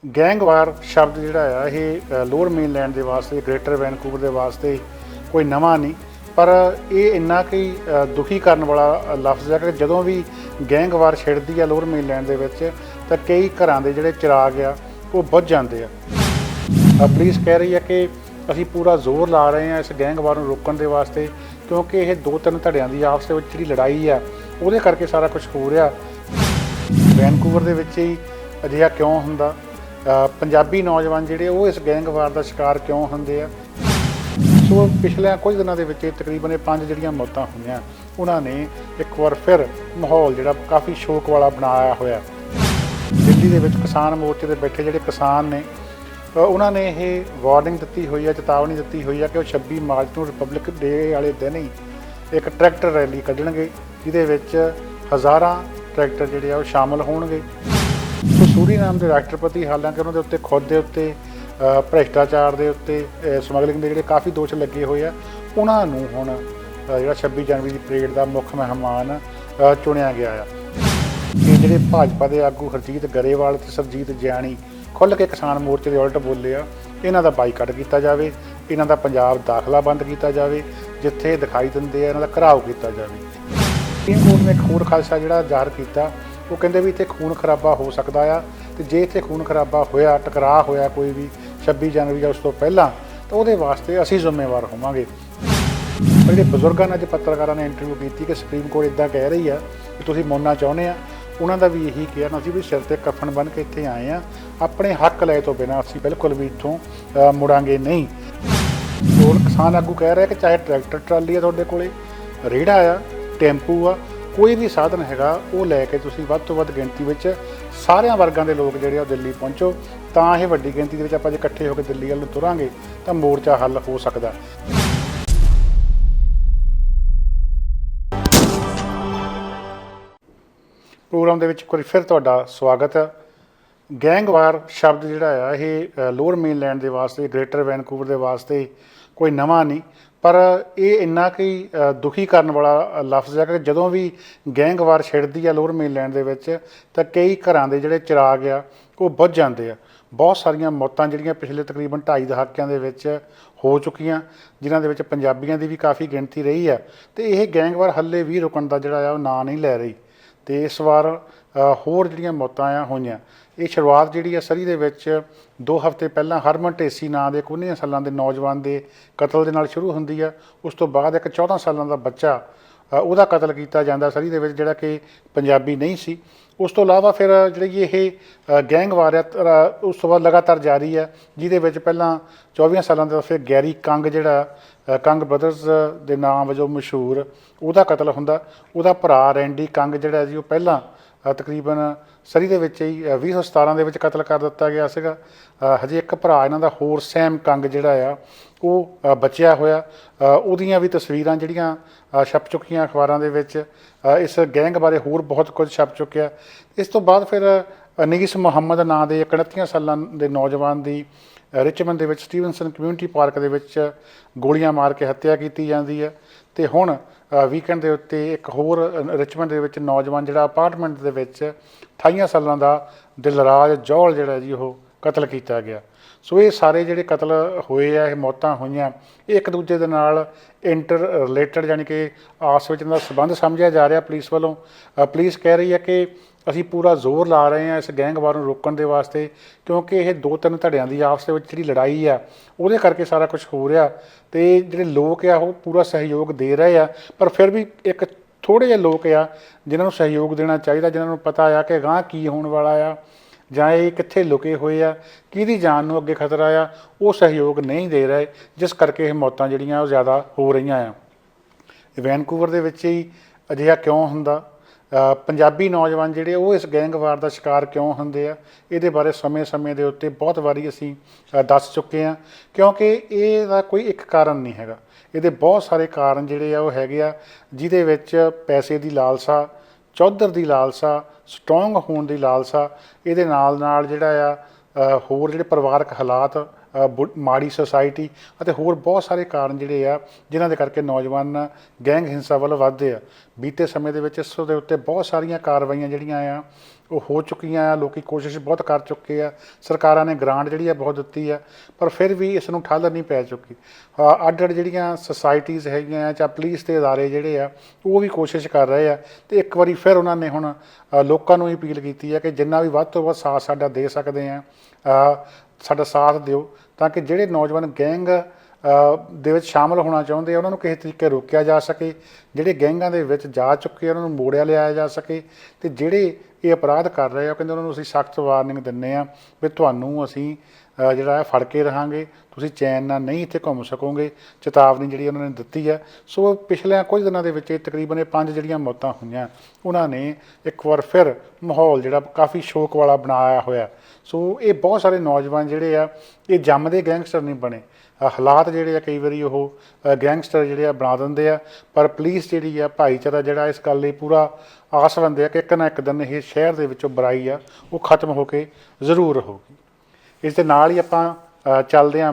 Gang war ਸ਼ਬਦ ਜਿਹੜਾ ਆ ਇਹ ਲੋਅਰ ਮੇਨਲੈਂਡ ਦੇ ਵਾਸਤੇ ਗ੍ਰੇਟਰ ਵੈਨਕੂਵਰ ਦੇ ਵਾਸਤੇ ਕੋਈ ਨਵਾਂ ਨਹੀਂ, ਪਰ ਇਹ ਇੰਨਾ ਕਿ ਦੁਖੀ ਕਰਨ ਵਾਲਾ ਲਫ਼ਜ਼ ਹੈ ਕਿ ਜਦੋਂ ਵੀ ਗੈਂਗਵਾਰ ਛਿੜਦੀ ਆ ਲੋਅਰ ਮੇਨਲੈਂਡ ਦੇ ਵਿੱਚ ਤਾਂ ਕਈ ਘਰਾਂ ਦੇ ਜਿਹੜੇ ਚਿਰਾਗ ਆ ਉਹ ਬੁੱਝ ਜਾਂਦੇ ਆ। ਪੁਲਿਸ ਕਹਿ ਰਹੀ ਹੈ ਕਿ ਅਸੀਂ ਪੂਰਾ ਜ਼ੋਰ ਲਾ ਰਹੇ ਹਾਂ ਇਸ ਗੈਂਗਵਾਰ ਨੂੰ ਰੋਕਣ ਦੇ ਵਾਸਤੇ, ਕਿਉਂਕਿ ਇਹ ਦੋ ਤਿੰਨ ਧੜਿਆਂ ਦੀ ਆਪਸ ਦੇ ਵਿੱਚ ਜਿਹੜੀ ਲੜਾਈ ਆ ਉਹਦੇ ਕਰਕੇ ਸਾਰਾ ਕੁਝ ਹੋ ਰਿਹਾ। ਵੈਨਕੂਵਰ ਦੇ ਵਿੱਚ ਹੀ ਅਜਿਹਾ ਕਿਉਂ ਹੁੰਦਾ? ਪੰਜਾਬੀ ਨੌਜਵਾਨ ਜਿਹੜੇ ਉਹ ਇਸ ਗੈਂਗਵਾਰ ਦਾ ਸ਼ਿਕਾਰ ਕਿਉਂ ਹੁੰਦੇ ਆ? ਸੋ ਪਿਛਲੇ ਕੁਝ ਦਿਨਾਂ ਦੇ ਵਿੱਚ ਤਕਰੀਬਨ 5 ਜਿਹੜੀਆਂ ਮੌਤਾਂ ਹੋਈਆਂ, ਉਹਨਾਂ ਨੇ ਇੱਕ ਵਾਰ ਫਿਰ ਮਾਹੌਲ ਜਿਹੜਾ ਕਾਫੀ ਸ਼ੋਕ ਵਾਲਾ ਬਣਾਇਆ ਹੋਇਆ। ਦਿੱਲੀ ਦੇ ਵਿੱਚ ਕਿਸਾਨ ਮੋਰਚੇ 'ਤੇ ਬੈਠੇ ਜਿਹੜੇ ਕਿਸਾਨ ਨੇ ਉਹਨਾਂ ਨੇ ਇਹ ਵਾਰਨਿੰਗ ਦਿੱਤੀ ਹੋਈ ਹੈ, ਚੇਤਾਵਨੀ ਦਿੱਤੀ ਹੋਈ ਹੈ ਕਿ ਉਹ 26 ਮਾਰਚ ਨੂੰ ਰਿਪਬਲਿਕ ਡੇ ਵਾਲੇ ਦਿਨ ਹੀ ਇੱਕ ਟਰੈਕਟਰ ਰੈਲੀ ਕੱਢਣਗੇ, ਜਿਹਦੇ ਵਿੱਚ ਹਜ਼ਾਰਾਂ ਟਰੈਕਟਰ ਜਿਹੜੇ ਆ ਉਹ ਸ਼ਾਮਲ ਹੋਣਗੇ। ਸੋ ਸੂਰੀਨਾਮ ਦੇ ਰਾਸ਼ਟਰਪਤੀ, ਹਾਲਾਂਕਿ ਉਹਨਾਂ ਦੇ ਉੱਤੇ ਖੁਦ ਦੇ ਉੱਤੇ ਭ੍ਰਿਸ਼ਟਾਚਾਰ ਦੇ ਉੱਤੇ ਸਮਗਲਿੰਗ ਦੇ ਜਿਹੜੇ ਕਾਫੀ ਦੋਸ਼ ਲੱਗੇ ਹੋਏ ਆ, ਉਹਨਾਂ ਨੂੰ ਹੁਣ ਜਿਹੜਾ 26 ਜਨਵਰੀ ਦੀ ਪਰੇਡ ਦਾ ਮੁੱਖ ਮਹਿਮਾਨ ਚੁਣਿਆ ਗਿਆ ਆ। ਇਹ ਜਿਹੜੇ ਭਾਜਪਾ ਦੇ ਆਗੂ ਹਰਜੀਤ ਗਰੇਵਾਲ ਅਤੇ ਸਰਜੀਤ ਜਿਆਣੀ ਖੁੱਲ੍ਹ ਕੇ ਕਿਸਾਨ ਮੋਰਚੇ ਦੇ ਉਲਟ ਬੋਲੇ ਆ, ਇਹਨਾਂ ਦਾ ਬਾਈਕਾਟ ਕੀਤਾ ਜਾਵੇ, ਇਹਨਾਂ ਦਾ ਪੰਜਾਬ ਦਾਖਲਾ ਬੰਦ ਕੀਤਾ ਜਾਵੇ, ਜਿੱਥੇ ਦਿਖਾਈ ਦਿੰਦੇ ਆ ਇਹਨਾਂ ਦਾ ਘਰਾਓ ਕੀਤਾ ਜਾਵੇ। ਸੁਪਰੀਮ ਕੋਰਟ ਨੇ ਇੱਕ ਹੋਰ ਖਾਲਸਾ ਜਿਹੜਾ ਜ਼ਾਹਰ ਕੀਤਾ, ਉਹ ਕਹਿੰਦੇ ਵੀ ਇੱਥੇ ਖੂਨ ਖਰਾਬਾ ਹੋ ਸਕਦਾ ਆ, ਅਤੇ ਜੇ ਇੱਥੇ ਖੂਨ ਖਰਾਬਾ ਹੋਇਆ, ਟਕਰਾਅ ਹੋਇਆ ਕੋਈ ਵੀ 26 ਜਨਵਰੀ ਜਾਂ ਉਸ ਤੋਂ ਪਹਿਲਾਂ, ਤਾਂ ਉਹਦੇ ਵਾਸਤੇ ਅਸੀਂ ਜ਼ਿੰਮੇਵਾਰ ਹੋਵਾਂਗੇ। ਪਰ ਜਿਹੜੇ ਬਜ਼ੁਰਗਾਂ ਨਾਲ ਅੱਜ ਪੱਤਰਕਾਰਾਂ ਨੇ ਇੰਟਰਵਿਊ ਕੀਤੀ ਕਿ ਸੁਪਰੀਮ ਕੋਰਟ ਇੱਦਾਂ ਕਹਿ ਰਹੀ ਆ ਕਿ ਤੁਸੀਂ ਮੋੜਨਾ ਚਾਹੁੰਦੇ ਆ, ਉਹਨਾਂ ਦਾ ਵੀ ਇਹੀ ਕਹਿਣਾ ਸੀ ਵੀ ਸਿਰ 'ਤੇ ਕਫਨ ਬੰਨ੍ਹ ਕੇ ਇੱਥੇ ਆਏ ਆ, ਆਪਣੇ ਹੱਕ ਲਏ ਤੋਂ ਬਿਨਾਂ ਅਸੀਂ ਬਿਲਕੁਲ ਵੀ ਇੱਥੋਂ ਮੁੜਾਂਗੇ ਨਹੀਂ। ਹੋਰ ਕਿਸਾਨ ਆਗੂ ਕਹਿ ਰਿਹਾ ਕਿ ਚਾਹੇ ਟਰੈਕਟਰ ਟਰਾਲੀ ਆ ਤੁਹਾਡੇ ਕੋਲੇ, ਰੇਹੜਾ ਆ, ਟੈਂਪੂ ਆ, ਕੋਈ ਵੀ ਸਾਧਨ ਹੈਗਾ ਉਹ ਲੈ ਕੇ ਤੁਸੀਂ ਵੱਧ ਤੋਂ ਵੱਧ ਗਿਣਤੀ ਵਿੱਚ ਸਾਰਿਆਂ ਵਰਗਾਂ ਦੇ ਲੋਕ ਜਿਹੜੇ ਆ ਉਹ ਦਿੱਲੀ ਪਹੁੰਚੋ, ਤਾਂ ਇਹ ਵੱਡੀ ਗਿਣਤੀ ਦੇ ਵਿੱਚ ਆਪਾਂ ਜੇ ਇਕੱਠੇ ਹੋ ਕੇ ਦਿੱਲੀ ਵੱਲ ਨੂੰ ਤੁਰਾਂਗੇ ਤਾਂ ਮੋਰਚਾ ਹੱਲ ਹੋ ਸਕਦਾ। ਪ੍ਰੋਗਰਾਮ ਦੇ ਵਿੱਚ ਇੱਕ ਵਾਰੀ ਫਿਰ ਤੁਹਾਡਾ ਸਵਾਗਤ ਹੈ। ਗੈਂਗਵਾਰ ਸ਼ਬਦ ਜਿਹੜਾ ਆ ਇਹ ਲੋਅਰ ਮੇਨਲੈਂਡ ਦੇ ਵਾਸਤੇ ਗ੍ਰੇਟਰ ਵੈਨਕੂਵਰ ਦੇ ਵਾਸਤੇ ਕੋਈ ਨਵਾਂ ਨਹੀਂ, ਪਰ ਇਹ ਇੰਨਾ ਕਿ ਦੁਖੀ ਕਰਨ ਵਾਲਾ ਲਫ਼ਜ਼ ਹੈ ਕਿ ਜਦੋਂ ਵੀ ਗੈਂਗਵਾਰ ਛਿੜਦੀ ਆ ਲੋਅਰ ਮੇਨਲੈਂਡ ਦੇ ਵਿੱਚ ਤਾਂ ਕਈ ਘਰਾਂ ਦੇ ਜਿਹੜੇ ਚਿਰਾਗ ਆ ਉਹ ਬੁੱਝ ਜਾਂਦੇ ਆ। ਬਹੁਤ ਸਾਰੀਆਂ ਮੌਤਾਂ ਜਿਹੜੀਆਂ ਪਿਛਲੇ ਤਕਰੀਬਨ 2.5 ਦਹਾਕਿਆਂ ਦੇ ਵਿੱਚ ਹੋ ਚੁੱਕੀਆਂ, ਜਿਨ੍ਹਾਂ ਦੇ ਵਿੱਚ ਪੰਜਾਬੀਆਂ ਦੀ ਵੀ ਕਾਫੀ ਗਿਣਤੀ ਰਹੀ ਆ, ਅਤੇ ਇਹ ਗੈਂਗਵਾਰ ਹੱਲੇ ਵੀ ਰੁਕਣ ਦਾ ਜਿਹੜਾ ਆ ਉਹ ਨਾਂ ਨਹੀਂ ਲੈ ਰਹੀ। ਅਤੇ ਇਸ ਵਾਰ ਹੋਰ ਜਿਹੜੀਆਂ ਮੌਤਾਂ ਆ ਹੋਈਆਂ, ਇਹ ਸ਼ੁਰੂਆਤ ਜਿਹੜੀ ਆ ਸਰੀ ਦੇ ਵਿੱਚ 2 ਹਫ਼ਤੇ ਪਹਿਲਾਂ ਹਰਮਨ ਢੇਸੀ ਨਾਂ ਦੇ 19 ਸਾਲਾਂ ਦੇ ਨੌਜਵਾਨ ਦੇ ਕਤਲ ਦੇ ਨਾਲ ਸ਼ੁਰੂ ਹੁੰਦੀ ਆ। ਉਸ ਤੋਂ ਬਾਅਦ ਇੱਕ 14 ਸਾਲਾਂ ਦਾ ਬੱਚਾ ਉਹਦਾ ਕਤਲ ਕੀਤਾ ਜਾਂਦਾ ਸਰੀ ਦੇ ਵਿੱਚ, ਜਿਹੜਾ ਕਿ ਪੰਜਾਬੀ ਨਹੀਂ ਸੀ। ਉਸ ਤੋਂ ਇਲਾਵਾ ਫਿਰ ਜਿਹੜੀ ਇਹ ਗੈਂਗਵਾਰ ਆ ਉਸ ਤੋਂ ਬਾਅਦ ਲਗਾਤਾਰ ਜਾਰੀ ਆ, ਜਿਹਦੇ ਵਿੱਚ ਪਹਿਲਾਂ 24 ਸਾਲਾਂ ਦਾ ਫਿਰ ਗੈਰੀ ਕੰਗ, ਜਿਹੜਾ ਕੰਗ ਬ੍ਰਦਰਜ਼ ਦੇ ਨਾਮ ਵਜੋਂ ਮਸ਼ਹੂਰ, ਉਹਦਾ ਕਤਲ ਹੁੰਦਾ। ਉਹਦਾ ਭਰਾ ਰੈਂਡੀ ਕੰਗ ਜਿਹੜਾ ਜੀ ਉਹ ਪਹਿਲਾਂ ਤਕਰੀਬਨ ਸਰੀ ਦੇ ਵਿੱਚ ਹੀ 2017 ਦੇ ਵਿੱਚ ਕਤਲ ਕਰ ਦਿੱਤਾ ਗਿਆ ਸੀਗਾ। ਹਜੇ ਇੱਕ ਭਰਾ ਇਹਨਾਂ ਦਾ ਹੋਰ ਸੈਮ ਕੰਗ ਜਿਹੜਾ ਆ ਉਹ ਬਚਿਆ ਹੋਇਆ। ਉਹਦੀਆਂ ਵੀ ਤਸਵੀਰਾਂ ਜਿਹੜੀਆਂ ਛਪ ਚੁੱਕੀਆਂ ਅਖਬਾਰਾਂ ਦੇ ਵਿੱਚ। ਇਸ ਗੈਂਗ ਬਾਰੇ ਹੋਰ ਬਹੁਤ ਕੁਝ ਛਪ ਚੁੱਕਿਆ। ਇਸ ਤੋਂ ਬਾਅਦ ਫਿਰ ਅਨੀਸ ਮੁਹੰਮਦ ਨਾਂ ਦੇ 29 ਸਾਲਾਂ ਦੇ ਨੌਜਵਾਨ ਦੀ ਰਿਚਮੰਡ ਦੇ ਵਿੱਚ ਸਟੀਵਨਸਨ ਕਮਿਊਨਿਟੀ ਪਾਰਕ ਦੇ ਵਿੱਚ ਗੋਲੀਆਂ ਮਾਰ ਕੇ ਹੱਤਿਆ ਕੀਤੀ ਜਾਂਦੀ ਹੈ। ਅਤੇ ਹੁਣ ਵੀਕਐਂਡ ਦੇ ਉੱਤੇ ਇੱਕ ਹੋਰ ਰਿਚਮੰਡ ਦੇ ਵਿੱਚ ਨੌਜਵਾਨ ਜਿਹੜਾ ਅਪਾਰਟਮੈਂਟ ਦੇ ਵਿੱਚ 28 ਸਾਲਾਂ ਦਾ ਦਿਲਰਾਜ ਜੌਹਲ ਜਿਹੜਾ ਜੀ ਉਹ ਕਤਲ ਕੀਤਾ ਗਿਆ। ਸੋ ਇਹ ਸਾਰੇ ਜਿਹੜੇ ਕਤਲ ਹੋਏ ਆ, ਇਹ ਮੌਤਾਂ ਹੋਈਆਂ, ਇਹ ਇੱਕ ਦੂਜੇ ਦੇ ਨਾਲ ਇੰਟਰ ਰਿਲੇਟਡ, ਯਾਨੀ ਕਿ ਆਪਸ ਵਿੱਚ ਇਹਨਾਂ ਦਾ ਸੰਬੰਧ ਸਮਝਿਆ ਜਾ ਰਿਹਾ ਪੁਲਿਸ ਵੱਲੋਂ। ਪੁਲਿਸ ਕਹਿ ਰਹੀ ਹੈ ਕਿ ਅਸੀਂ ਪੂਰਾ ਜ਼ੋਰ ਲਾ ਰਹੇ ਹਾਂ ਇਸ ਗੈਂਗਵਾਰ ਨੂੰ ਰੋਕਣ ਦੇ ਵਾਸਤੇ, ਕਿਉਂਕਿ ਇਹ ਦੋ ਤਿੰਨ ਧੜਿਆਂ ਦੀ ਆਪਸ ਦੇ ਵਿੱਚ ਜਿਹੜੀ ਲੜਾਈ ਆ ਉਹਦੇ ਕਰਕੇ ਸਾਰਾ ਕੁਝ ਹੋ ਰਿਹਾ। ਅਤੇ ਜਿਹੜੇ ਲੋਕ ਆ ਉਹ ਪੂਰਾ ਸਹਿਯੋਗ ਦੇ ਰਹੇ ਆ, ਪਰ ਫਿਰ ਵੀ ਇੱਕ ਥੋੜ੍ਹੇ ਜਿਹੇ ਲੋਕ ਆ ਜਿਨ੍ਹਾਂ ਨੂੰ ਸਹਿਯੋਗ ਦੇਣਾ ਚਾਹੀਦਾ, ਜਿਨ੍ਹਾਂ ਨੂੰ ਪਤਾ ਆ ਕਿ ਅਗਾਂਹ ਕੀ ਹੋਣ ਵਾਲਾ ਆ, ਜਾਂ ਇਹ ਕਿੱਥੇ ਲੁਕੇ ਹੋਏ ਆ, ਕਿਹਦੀ ਜਾਨ ਨੂੰ ਅੱਗੇ ਖਤਰਾ ਆ, ਉਹ ਸਹਿਯੋਗ ਨਹੀਂ ਦੇ ਰਹੇ, ਜਿਸ ਕਰਕੇ ਇਹ ਮੌਤਾਂ ਜਿਹੜੀਆਂ ਉਹ ਜ਼ਿਆਦਾ ਹੋ ਰਹੀਆਂ ਆ। ਵੈਨਕੂਵਰ ਦੇ ਵਿੱਚ ਹੀ ਅਜਿਹਾ ਕਿਉਂ ਹੁੰਦਾ? ਪੰਜਾਬੀ ਨੌਜਵਾਨ ਜਿਹੜੇ ਉਹ ਇਸ ਗੈਂਗਵਾਰ ਦਾ ਸ਼ਿਕਾਰ ਕਿਉਂ ਹੁੰਦੇ ਆ? ਇਹਦੇ ਬਾਰੇ ਸਮੇਂ ਦੇ ਉੱਤੇ ਬਹੁਤ ਵਾਰੀ ਅਸੀਂ ਦੱਸ ਚੁੱਕੇ ਹਾਂ, ਕਿਉਂਕਿ ਇਹਦਾ ਕੋਈ ਇੱਕ ਕਾਰਨ ਨਹੀਂ ਹੈਗਾ। ਇਹਦੇ ਬਹੁਤ ਸਾਰੇ ਕਾਰਨ ਜਿਹੜੇ ਆ ਉਹ ਹੈਗੇ ਆ, ਜਿਹਦੇ ਵਿੱਚ ਪੈਸੇ ਦੀ ਲਾਲਸਾ, ਚੌਧਰ ਦੀ ਲਾਲਸਾ, ਸਟਰੋਂਗ ਹੋਣ ਦੀ ਲਾਲਸਾ, ਇਹਦੇ ਨਾਲ ਜਿਹੜਾ ਆ ਹੋਰ ਜਿਹੜੇ ਪਰਿਵਾਰਕ ਹਾਲਾਤ, ਮਾੜੀ ਸੁਸਾਇਟੀ ਅਤੇ ਹੋਰ ਬਹੁਤ ਸਾਰੇ ਕਾਰਨ ਜਿਹੜੇ ਆ ਜਿਨ੍ਹਾਂ ਦੇ ਕਰਕੇ ਨੌਜਵਾਨ ਗੈਂਗ ਹਿੰਸਾ ਵੱਲ ਵੱਧਦੇ ਆ। ਬੀਤੇ ਸਮੇਂ ਦੇ ਵਿੱਚ ਇਸ ਦੇ ਉੱਤੇ ਬਹੁਤ ਸਾਰੀਆਂ ਕਾਰਵਾਈਆਂ ਜਿਹੜੀਆਂ ਉਹ ਹੋ ਚੁੱਕੀਆਂ ਆ, ਲੋਕੀ ਕੋਸ਼ਿਸ਼ ਬਹੁਤ ਕਰ ਚੁੱਕੇ ਆ, ਸਰਕਾਰਾਂ ਨੇ ਗ੍ਰਾਂਟ ਜਿਹੜੀ ਆ ਬਹੁਤ ਦਿੱਤੀ ਆ, ਪਰ ਫਿਰ ਵੀ ਇਸ ਨੂੰ ਠੱਲ ਨਹੀਂ ਪੈ ਚੁੱਕੀ। ਅੱਡ ਅੱਡ ਜਿਹੜੀਆਂ ਸੁਸਾਇਟੀਜ਼ ਹੈਗੀਆਂ ਆ ਜਾਂ ਪੁਲਿਸ ਦੇ ਅਦਾਰੇ ਜਿਹੜੇ ਆ ਉਹ ਵੀ ਕੋਸ਼ਿਸ਼ ਕਰ ਰਹੇ ਆ, ਅਤੇ ਇੱਕ ਵਾਰੀ ਫਿਰ ਉਹਨਾਂ ਨੇ ਹੁਣ ਲੋਕਾਂ ਨੂੰ ਅਪੀਲ ਕੀਤੀ ਹੈ ਕਿ ਜਿੰਨਾ ਵੀ ਵੱਧ ਤੋਂ ਵੱਧ ਸਾਥ ਸਾਡਾ ਦੇ ਸਕਦੇ ਆ, ਸਾਡਾ ਸਾਥ ਦਿਓ, ਤਾਂ ਕਿ ਜਿਹੜੇ ਨੌਜਵਾਨ ਗੈਂਗ ਦੇ ਵਿੱਚ ਸ਼ਾਮਲ ਹੋਣਾ ਚਾਹੁੰਦੇ ਆ ਉਹਨਾਂ ਨੂੰ ਕਿਸੇ ਤਰੀਕੇ ਰੋਕਿਆ ਜਾ ਸਕੇ, ਜਿਹੜੇ ਗੈਂਗਾਂ ਦੇ ਵਿੱਚ ਜਾ ਚੁੱਕੇ ਉਹਨਾਂ ਨੂੰ ਮੋੜਿਆ ਲਿਆਇਆ ਜਾ ਸਕੇ, ਅਤੇ ਜਿਹੜੇ ਇਹ ਅਪਰਾਧ ਕਰ ਰਹੇ ਆ ਕਹਿੰਦੇ ਉਹਨਾਂ ਨੂੰ ਅਸੀਂ ਸਖਤ ਵਾਰਨਿੰਗ ਦਿੰਦੇ ਹਾਂ ਵੀ ਤੁਹਾਨੂੰ ਅਸੀਂ ਜਿਹੜਾ ਫੜ ਕੇ ਰਹਾਂਗੇ, ਤੁਸੀਂ ਚੈਨ ਨਾਲ ਨਹੀਂ ਇੱਥੇ ਘੁੰਮ ਸਕੋਗੇ, ਚੇਤਾਵਨੀ ਜਿਹੜੀ ਉਹਨਾਂ ਨੇ ਦਿੱਤੀ ਹੈ। ਸੋ ਪਿਛਲੇ ਕੁਝ ਦਿਨਾਂ ਦੇ ਵਿੱਚ ਤਕਰੀਬਨ 5 ਜਿਹੜੀਆਂ ਮੌਤਾਂ ਹੋਈਆਂ, ਉਹਨਾਂ ਨੇ ਇੱਕ ਵਾਰ ਫਿਰ ਮਾਹੌਲ ਜਿਹੜਾ ਕਾਫੀ ਸ਼ੋਕ ਵਾਲਾ ਬਣਾਇਆ ਹੋਇਆ। ਸੋ ਇਹ ਬਹੁਤ ਸਾਰੇ ਨੌਜਵਾਨ ਜਿਹੜੇ ਆ ਇਹ ਜੰਮਦੇ ਗੈਂਗਸਟਰ ਨਹੀਂ ਬਣੇ, ਹਾਲਾਤ ਜਿਹੜੇ ਆ ਕਈ ਵਾਰੀ ਉਹ ਗੈਂਗਸਟਰ ਜਿਹੜੇ ਆ ਬਣਾ ਦਿੰਦੇ ਆ, ਪਰ ਪੁਲਿਸ ਜਿਹੜੀ ਆ ਭਾਈਚਾਰਾ ਜਿਹੜਾ ਇਸ ਗੱਲ ਲਈ ਪੂਰਾ ਆਸ ਲੈਂਦੇ ਆ ਕਿ ਇੱਕ ਨਾ ਇੱਕ ਦਿਨ ਇਹ ਸ਼ਹਿਰ ਦੇ ਵਿੱਚੋਂ ਬੁਰਾਈ ਆ ਉਹ ਖਤਮ ਹੋ ਕੇ ਜ਼ਰੂਰ ਹੋਊਗੀ। ਇਸ ਦੇ ਨਾਲ ਹੀ ਆਪਾਂ ਚੱਲਦੇ ਹਾਂ